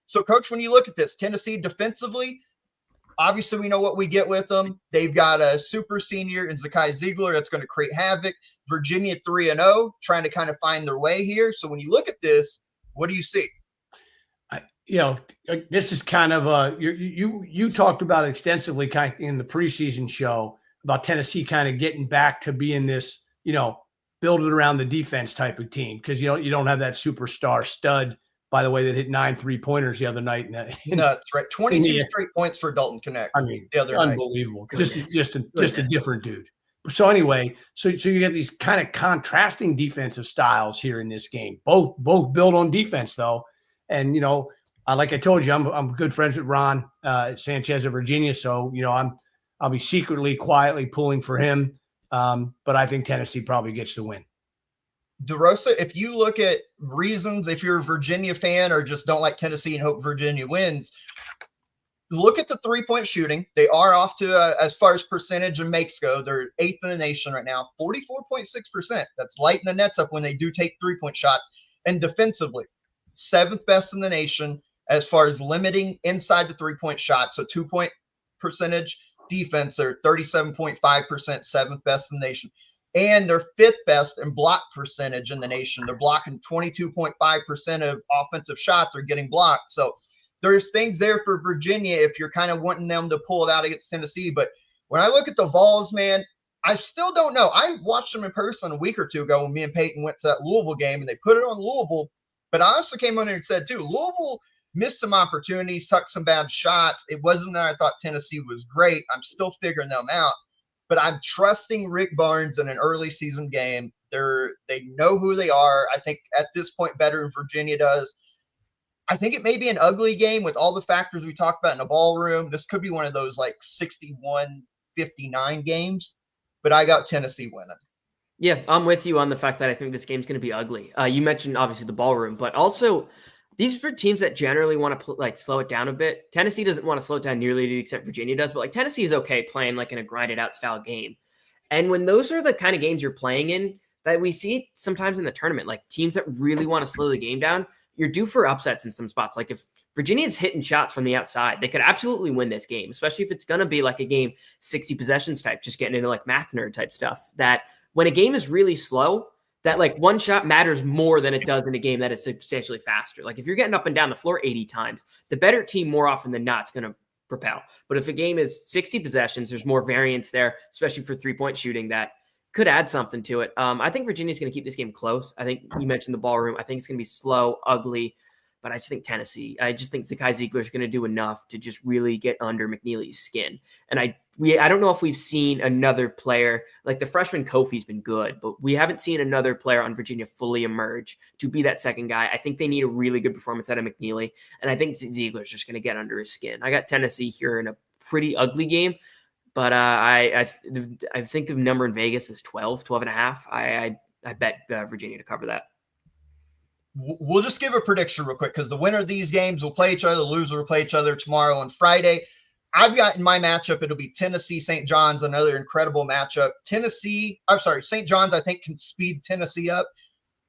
So, Coach, when you look at this, Tennessee defensively, obviously we know what we get with them. They've got a super senior in Zakai Ziegler that's going to create havoc. Virginia 3-0, trying to kind of find their way here. So when you look at this, what do you see? This is kind of you talked about extensively kind of in the preseason show about Tennessee kind of getting back to being this, build it around the defense type of team, because you don't have that superstar stud, by the way, that hit 9 3-pointers the other night. That's right. 22 straight points for Dalton Connect. I mean, the other unbelievable. Night. Just a different dude. So anyway, so you get these kind of contrasting defensive styles here in this game. Both build on defense though, and like I told you, I'm good friends with Ron Sanchez of Virginia, so I'll be secretly, quietly pulling for him. But I think Tennessee probably gets the win. DeRosa, if you look at reasons, if you're a Virginia fan or just don't like Tennessee and hope Virginia wins, look at the 3-point shooting. They are off to, as far as percentage and makes go, they're 8th in the nation right now, 44.6%. That's lighting the nets up when they do take 3-point shots. And defensively, 7th best in the nation as far as limiting inside the 3-point shot. So 2-point percentage defense, they're 37.5%, 7th best in the nation. And they're 5th best in block percentage in the nation. They're blocking 22.5% of offensive shots are getting blocked. So there's things there for Virginia if you're kind of wanting them to pull it out against Tennessee. But when I look at the Vols, man, I still don't know. I watched them in person a week or two ago when me and Peyton went to that Louisville game, and they put it on Louisville. But I also came on there and said, too, Louisville missed some opportunities, took some bad shots. It wasn't that I thought Tennessee was great. I'm still figuring them out. But I'm trusting Rick Barnes in an early season game. They know who they are. I think at this point better than Virginia does. I think it may be an ugly game with all the factors we talked about in the ballroom. This could be one of those like 61-59 games, but I got Tennessee winning. Yeah, I'm with you on the fact that I think this game's going to be ugly. You mentioned obviously the ballroom, but also these are teams that generally want to slow it down a bit. Tennessee doesn't want to slow it down nearly to the extent Virginia does, but Tennessee is okay playing in a grinded out style game. And when those are the kind of games you're playing in that we see sometimes in the tournament, teams that really want to slow the game down, you're due for upsets in some spots. If Virginia's hitting shots from the outside, they could absolutely win this game, especially if it's going to be a game 60 possessions type, just getting into math nerd type stuff. That when a game is really slow, that one shot matters more than it does in a game that is substantially faster. If you're getting up and down the floor 80 times, the better team more often than not is going to propel. But if a game is 60 possessions, there's more variance there, especially for 3-point shooting, that could add something to it. I think Virginia's going to keep this game close. I think you mentioned the ballroom. I think it's going to be slow, ugly, but I just think Tennessee. I just think Zakai Ziegler is going to do enough to just really get under McNeely's skin. And I don't know if we've seen another player the freshman Kofi's been good, but we haven't seen another player on Virginia fully emerge to be that second guy. I think they need a really good performance out of McNeely, and I think Ziegler's just going to get under his skin. I got Tennessee here in a pretty ugly game. But I think the number in Vegas is 12.5. I bet Virginia to cover that. We'll just give a prediction real quick because the winner of these games will play each other. The loser will play each other tomorrow and Friday. I've got in my matchup, it'll be Tennessee, St. John's, another incredible matchup. St. John's, I think, can speed Tennessee up.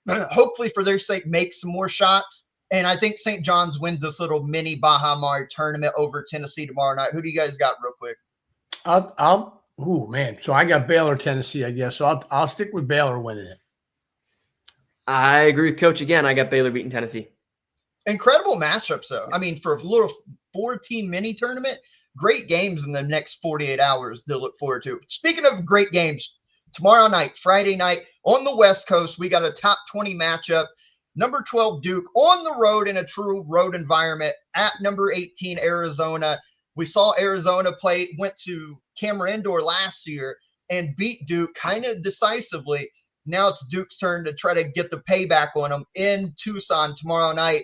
Hopefully, for their sake, make some more shots. And I think St. John's wins this little mini Baja Mar tournament over Tennessee tomorrow night. Who do you guys got real quick? So I got Baylor, Tennessee, I guess. So I'll stick with Baylor winning it. I agree with Coach again. I got Baylor beating Tennessee. Incredible matchups, though. I mean, for a little 4-team mini tournament, great games in the next 48 hours to look forward to. Speaking of great games, tomorrow night, Friday night, on the West Coast, we got a top 20 matchup. Number 12, Duke, on the road in a true road environment at number 18, Arizona. We saw Arizona went to Cameron Indoor last year and beat Duke kind of decisively. Now it's Duke's turn to try to get the payback on them in Tucson tomorrow night.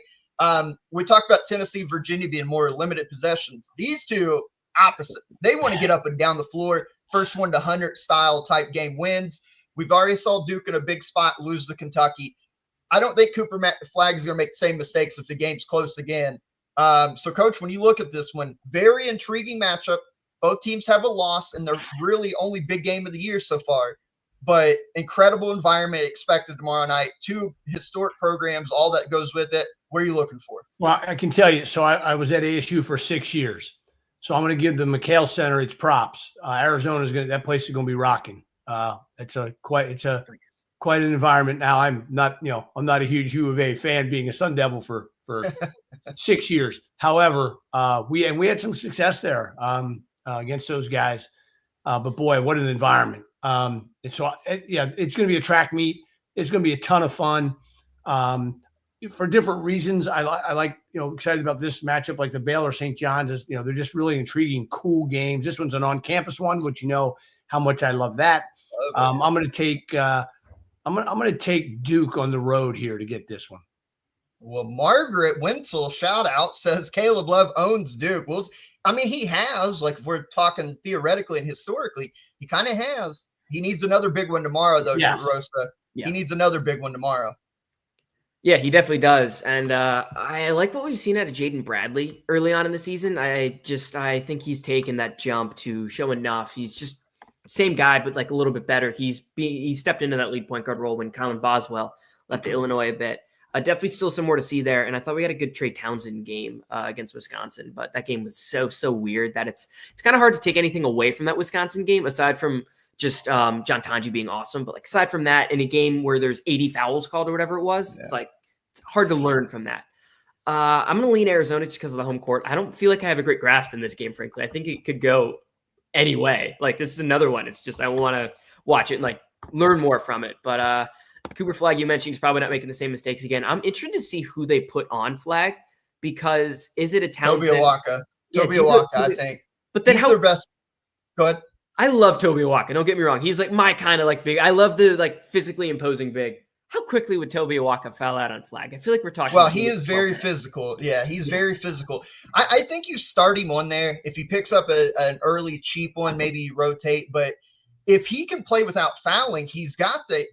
We talked about Tennessee, Virginia being more limited possessions. These two, opposite. They want to get up and down the floor. First one to 100 style type game wins. We've already saw Duke in a big spot lose to Kentucky. I don't think Cooper Flagg is going to make the same mistakes if the game's close again. So, Coach, when you look at this one, very intriguing matchup. Both teams have a loss, and they're really only big game of the year so far. But incredible environment expected tomorrow night. Two historic programs, all that goes with it. What are you looking for? Well, I can tell you. So I was at ASU for 6 years. So I'm going to give the McHale Center its props. Arizona's that place is going to be rocking. It's quite an environment. Now I'm not a huge U of A fan, being a Sun Devil for 6 years. However, we had some success there against those guys. But boy, what an environment! It's going to be a track meet. It's going to be a ton of fun. For different reasons, I like excited about this matchup. Like the Baylor St. John's is, they're just really intriguing, cool games. This one's an on-campus one, which how much I love that. I'm going to take I'm going to take Duke on the road here to get this one. Well, Margaret Wenzel, shout out, says Caleb Love owns Duke. Well, I mean, he has, like, if we're talking theoretically and historically, he kind of has. He needs another big one tomorrow, though, yes. Rosta. Yeah. He needs another big one tomorrow. Yeah, he definitely does. And I like what we've seen out of Jaden Bradley early on in the season. I think he's taken that jump to show enough. He's just same guy, but like a little bit better. He stepped into that lead point guard role when Colin Boswell left to Illinois a bit. Definitely still some more to see there. And I thought we had a good Trey Townsend game against Wisconsin, but that game was so weird that it's kind of hard to take anything away from that Wisconsin game aside from just John Tanji being awesome. But like aside from that, in a game where there's 80 fouls called or whatever it was, it's hard to learn from that. I'm going to lean Arizona just because of the home court. I don't feel like I have a great grasp in this game, frankly. I think it could go any way. Like this is another one. It's just I want to watch it and like learn more from it. But Cooper Flag, you mentioned, he's probably not making the same mistakes again. I'm interested to see who they put on Flag because is it a Townsend? Toby Awaka, I think. But then he's their best. Go ahead. I love Toby Awaka. Don't get me wrong. He's like my kind of like big. I love the like physically imposing big. How quickly would Toby Awaka foul out on Flag? I feel like we're talking. Well, he is very physical. Yeah, he's very physical. I think you start him on there. If he picks up an early cheap one, maybe you rotate. But if he can play without fouling, he's got the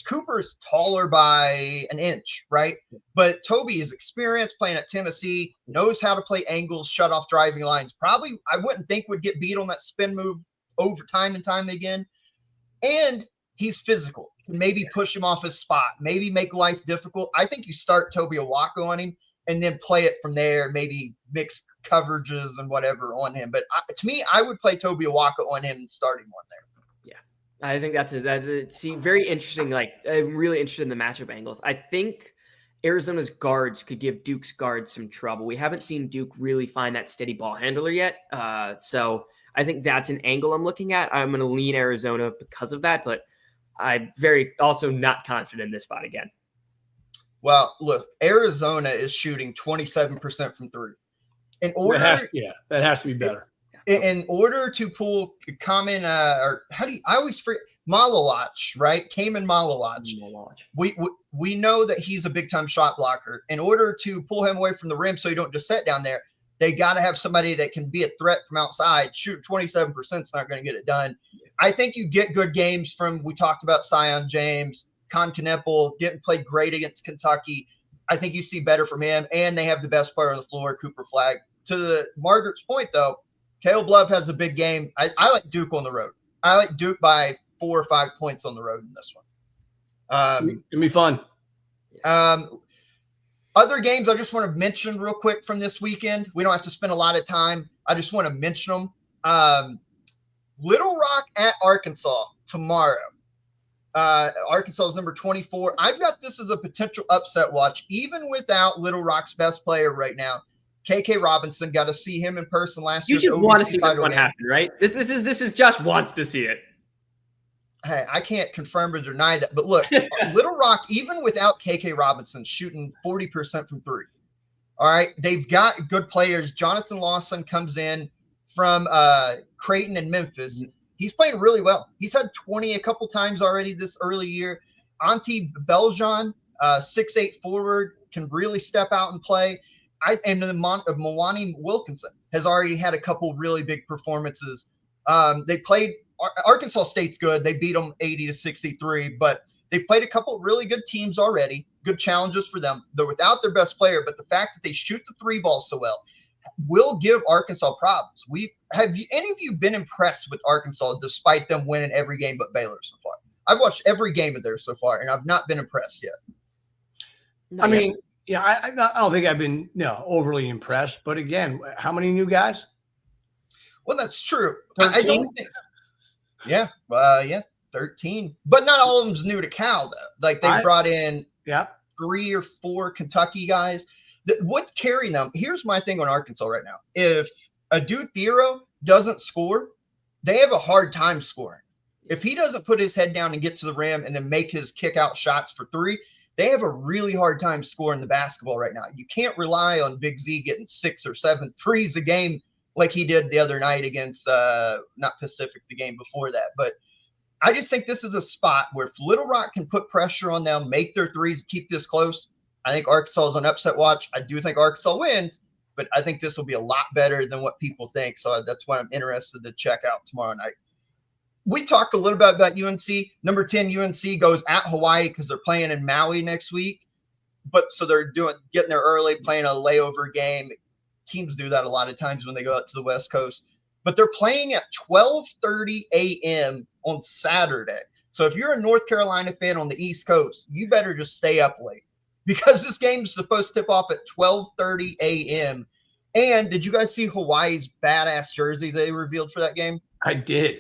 Cooper's taller by an inch, right? But Toby is experienced playing at Tennessee, knows how to play angles, shut off driving lines. Probably, I wouldn't think would get beat on that spin move over time and time again. And he's physical. Maybe push him off his spot, maybe make life difficult. I think you start Toby Awaka on him and then play it from there, maybe mix coverages and whatever on him. But to me, I would play Toby Awaka on him and start him on there. I think that's very interesting. Like, I'm really interested in the matchup angles. I think Arizona's guards could give Duke's guards some trouble. We haven't seen Duke really find that steady ball handler yet. So I think that's an angle I'm looking at. I'm going to lean Arizona because of that, but I'm also not confident in this spot again. Well, look, Arizona is shooting 27% from three. That has to be better. In order to pull Kamen, or I always forget Malawach, right? Kamen Malawach. We know that he's a big time shot blocker. In order to pull him away from the rim, so you don't just sit down there, they got to have somebody that can be a threat from outside. Shoot 27% is not going to get it done. I think you get good games from. We talked about Sion James, Con Kneppel played great against Kentucky. I think you see better from him, and they have the best player on the floor, Cooper Flag. To Margaret's point, though. Caleb Love has a big game. I like Duke on the road. I like Duke by 4 or 5 points on the road in this one. It'll be fun. Other games I just want to mention real quick from this weekend. We don't have to spend a lot of time. I just want to mention them. Little Rock at Arkansas tomorrow. Arkansas is number 24. I've got this as a potential upset watch, even without Little Rock's best player right now. KK Robinson, got to see him in person last year. You just want to see this one happen, right? This is Josh wants to see it. Hey, I can't confirm or deny that. But look, Little Rock, even without KK Robinson, shooting 40% from three. All right. They've got good players. Jonathan Lawson comes in from Creighton and Memphis. He's playing really well. He's had 20 a couple times already this early year. Ante Beljon, 6'8" forward, can really step out and play. And the Milani Wilkinson has already had a couple really big performances. They played Arkansas State's good. They beat them 80-63, but They've played a couple really good teams already, good challenges for them. They're without their best player, but the fact that they shoot the three ball so well will give Arkansas problems. Any of you been impressed with Arkansas despite them winning every game but Baylor so far? I've watched every game of theirs so far, and I've not been impressed yet. I mean, yeah, I don't think I've been overly impressed. But again, how many new guys? Well, that's true. 13? I don't think. Yeah, 13. But not all of them's new to Cal, though. Like, they brought in 3 or 4 Kentucky guys. What's carrying them? Here's my thing on Arkansas right now. If a dude Thero doesn't score, they have a hard time scoring. If he doesn't put his head down and get to the rim and then make his kick out shots for 3, they have a really hard time scoring the basketball right now. You can't rely on Big Z getting 6 or 7 threes a game like he did the other night against not Pacific, the game before that. But I just think this is a spot where if Little Rock can put pressure on them, make their threes, keep this close, I think Arkansas is on upset watch. I do think Arkansas wins, but I think this will be a lot better than what people think. So that's why I'm interested to check out tomorrow night. We talked a little bit about UNC. Number 10, UNC goes at Hawaii because they're playing in Maui next week. But so they're getting there early, playing a layover game. Teams do that a lot of times when they go out to the West Coast. But they're playing at 12:30 a.m. on Saturday. So if you're a North Carolina fan on the East Coast, you better just stay up late because this game is supposed to tip off at 12:30 a.m. And did you guys see Hawaii's badass jersey they revealed for that game? I did.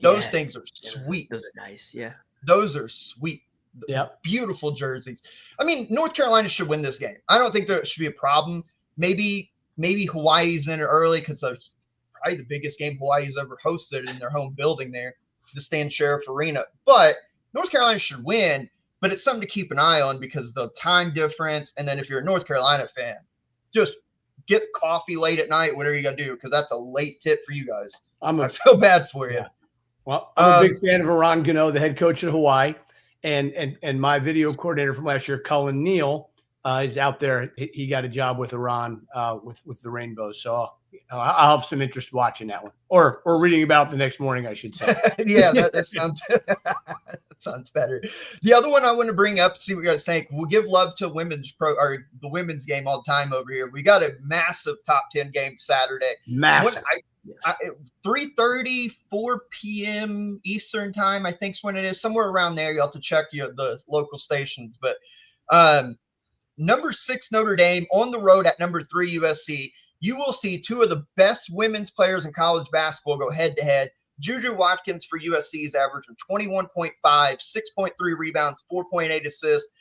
Those things are sweet. Those are nice. Yeah. Those are sweet. Yep. Beautiful jerseys. I mean, North Carolina should win this game. I don't think there should be a problem. Maybe Hawaii's in it early because it's probably the biggest game Hawaii's ever hosted in their home building there, the Stan Sheriff Arena. But North Carolina should win, but it's something to keep an eye on because the time difference. And then if you're a North Carolina fan, just get coffee late at night, whatever you got to do, because that's a late tip for you guys. I feel bad for you. Yeah. Well, I'm a big fan of Iran Gano, the head coach of Hawaii, and my video coordinator from last year, Cullen Neal, is out there. He got a job with Iran with the Rainbows. So I'll have some interest watching that one or reading about it the next morning, I should say. Yeah, that sounds that sounds better. The other one I want to bring up, see what you guys think. We'll give love to the women's game all the time over here. We got a massive top 10 game Saturday. Massive. 3:30, 4 p.m. Eastern time, I think is when it is. Somewhere around there. You'll have to check the local stations. But number 6 Notre Dame on the road at number 3 USC. You will see 2 of the best women's players in college basketball go head-to-head. Juju Watkins for USC is averaging 21.5, 6.3 rebounds, 4.8 assists,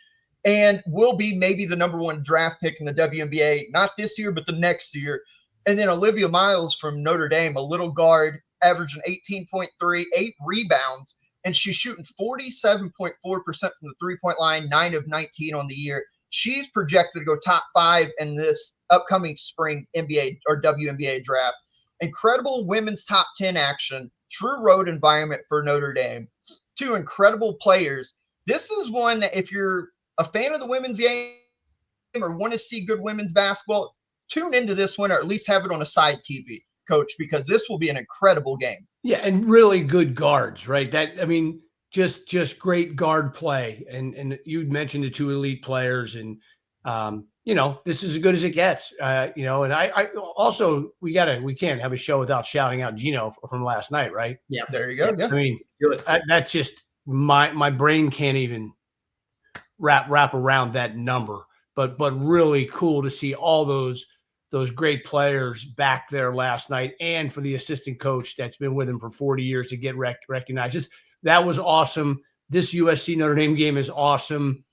and will be maybe the number 1 draft pick in the WNBA, not this year, but the next year. And then Olivia Miles from Notre Dame, a little guard, averaging 18.3, 8 rebounds, and she's shooting 47.4% from the three-point line, 9 of 19 on the year. She's projected to go top 5 in this upcoming spring NBA or WNBA draft. Incredible women's top 10 action, true road environment for Notre Dame. 2 incredible players. This is one that if you're a fan of the women's game or want to see good women's basketball, tune into this one or at least have it on a side TV, Coach, because this will be an incredible game. Yeah, and really good guards, right? Just great guard play. And you mentioned the 2 elite players, and this is as good as it gets. And I also we can't have a show without shouting out Gino from last night, right? Yeah, there you go. Yeah. I mean, that's just my brain can't even wrap around that number. But really cool to see all those great players back there last night, and for the assistant coach that's been with him for 40 years to get recognized. That was awesome. This USC Notre Dame game is awesome.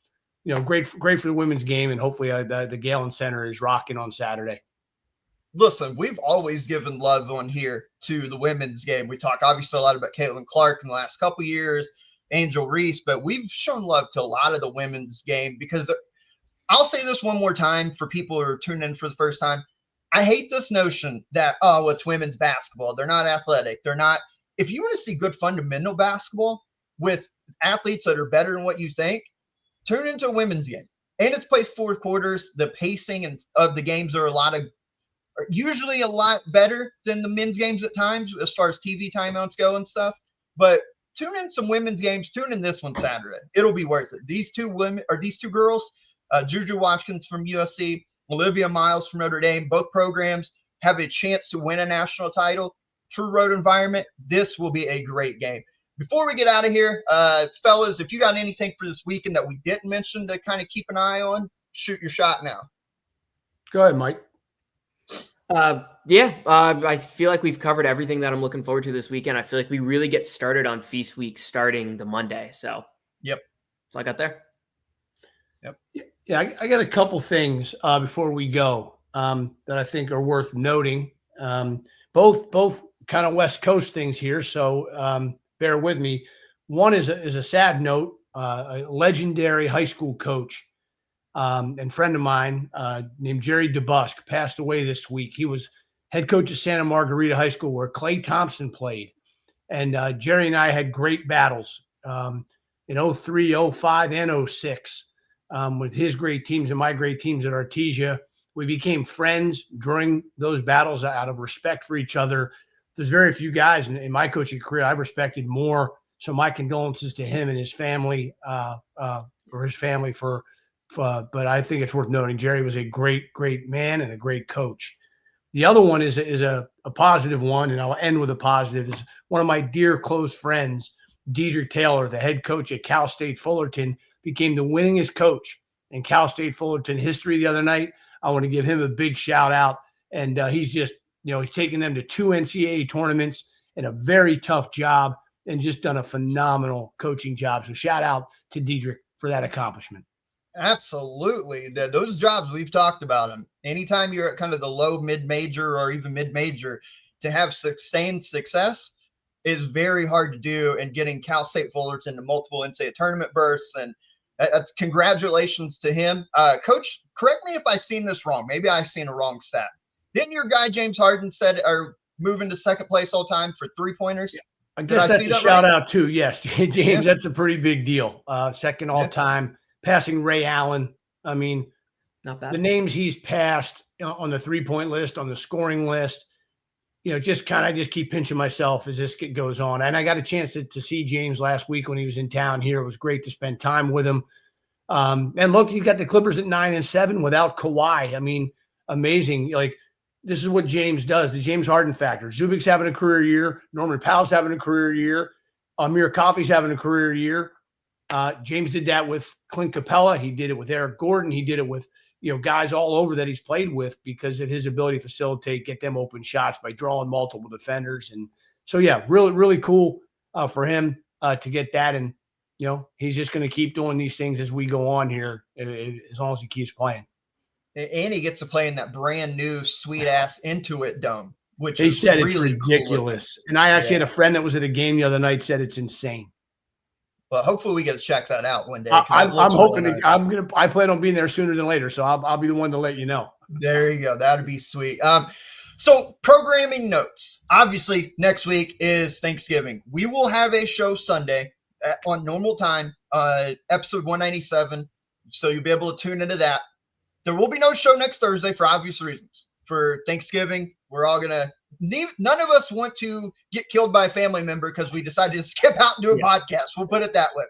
Great for the women's game, and hopefully the Galen Center is rocking on Saturday. Listen, we've always given love on here to the women's game. We talk obviously a lot about Caitlin Clark in the last couple of years, Angel Reese, but we've shown love to a lot of the women's game because I'll say this one more time for people who are tuning in for the first time. I hate this notion that, it's women's basketball. They're not athletic. They're not. If you want to see good fundamental basketball with athletes that are better than what you think, turn into a women's game. And it's placed 4 quarters. The pacing of the games are usually a lot better than the men's games at times as far as TV timeouts go and stuff. But tune in some women's games. Tune in this one Saturday. It'll be worth it. These two girls, Juju Watkins from USC, Olivia Miles from Notre Dame, both programs have a chance to win a national title. True road environment. This will be a great game. Before we get out of here, fellas, if you got anything for this weekend that we didn't mention to kind of keep an eye on, shoot your shot now. Go ahead, Mike. I feel like we've covered everything that I'm looking forward to this weekend. I feel like we really get started on feast week starting the Monday. So, yep. So I got there. Yep. Yeah, I got a couple things before we go that I think are worth noting. Both kind of West Coast things here, so bear with me. One is a sad note. A legendary high school coach and friend of mine named Jerry DeBusk passed away this week. He was head coach of Santa Margarita High School, where Clay Thompson played. And Jerry and I had great battles in 03, 05, and 06 with his great teams and my great teams at Artesia. We became friends during those battles out of respect for each other. There's very few guys in my coaching career I've respected more. So my condolences to him and his family, but I think it's worth noting Jerry was a great, great man and a great coach. The other one is a positive one, and I'll end with a positive. Is one of my dear close friends, Deidre Taylor, the head coach at Cal State Fullerton, became the winningest coach in Cal State Fullerton history the other night. I want to give him a big shout out. And he's just, he's taken them to 2 NCAA tournaments and a very tough job and just done a phenomenal coaching job. So shout out to Deidre for that accomplishment. Absolutely. Those jobs we've talked about them. Anytime you're at kind of the low mid-major or even mid-major, to have sustained success is very hard to do. And getting Cal State Fullerton to multiple NCAA tournament berths, and that's congratulations to him. Coach, correct me if I've seen this wrong. Maybe I've seen a wrong stat. Didn't your guy James Harden said are moving to second place all time for 3-pointers? Yeah. I guess that's a shout out too. Yes, James, yeah. That's a pretty big deal. Second all time. Passing Ray Allen. I mean, not bad. The names he's passed on the 3-point list, on the scoring list, I just keep pinching myself as this goes on. And I got a chance to see James last week when he was in town here. It was great to spend time with him. And look, you got the Clippers at 9-7 without Kawhi. I mean, amazing. Like, this is what James does, the James Harden factor. Zubic's having a career year. Norman Powell's having a career year. Amir Coffey's having a career year. James did that with Clint Capella. He did it with Eric Gordon. He did it with, guys all over that he's played with because of his ability to facilitate, get them open shots by drawing multiple defenders. And so, yeah, really, really cool for him to get that. And, he's just going to keep doing these things as we go on here, as long as he keeps playing. And he gets to play in that brand new sweet ass Intuit Dome, which they said really it's ridiculous. Cool. And I actually had a friend that was at a game the other night said it's insane. Well, hopefully we get to check that out one day. I'm hoping really nice. I plan on being there sooner than later, so I'll be the one to let you know. There you go. That'd be sweet. So programming notes. Obviously, next week is Thanksgiving. We will have a show Sunday on normal time, episode 197. So you'll be able to tune into that. There will be no show next Thursday for obvious reasons. For Thanksgiving, we're all going to – none of us want to get killed by a family member because we decided to skip out and do a podcast. We'll put it that way.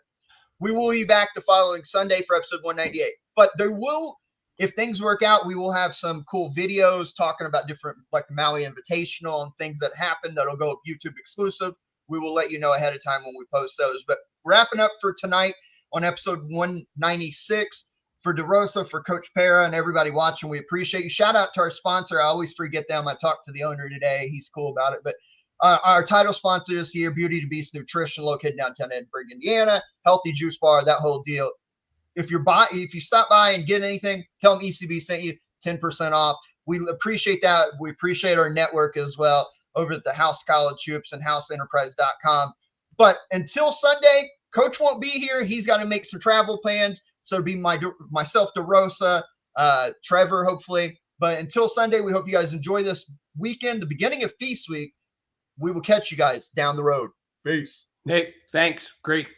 We will be back the following Sunday for episode 198. But there will – if things work out, we will have some cool videos talking about different – like the Maui Invitational and things that happened that'll go up YouTube exclusive. We will let you know ahead of time when we post those. But wrapping up for tonight on episode 196. For DeRosa, for Coach Para, and everybody watching, we appreciate you. Shout out to our sponsor. I always forget them. I talked to the owner today. He's cool about it. But our title sponsor this year, Beauty to Beast Nutrition, located downtown Edinburgh, Indiana. Healthy Juice Bar, that whole deal. If you stop by and get anything, tell them ECB sent you 10% off. We appreciate that. We appreciate our network as well over at the House College Hoops and houseenterprise.com. But until Sunday, Coach won't be here. He's got to make some travel plans. So it'll be myself, DeRosa, Trevor, hopefully. But until Sunday, we hope you guys enjoy this weekend, the beginning of Feast Week. We will catch you guys down the road. Peace. Hey, thanks. Great.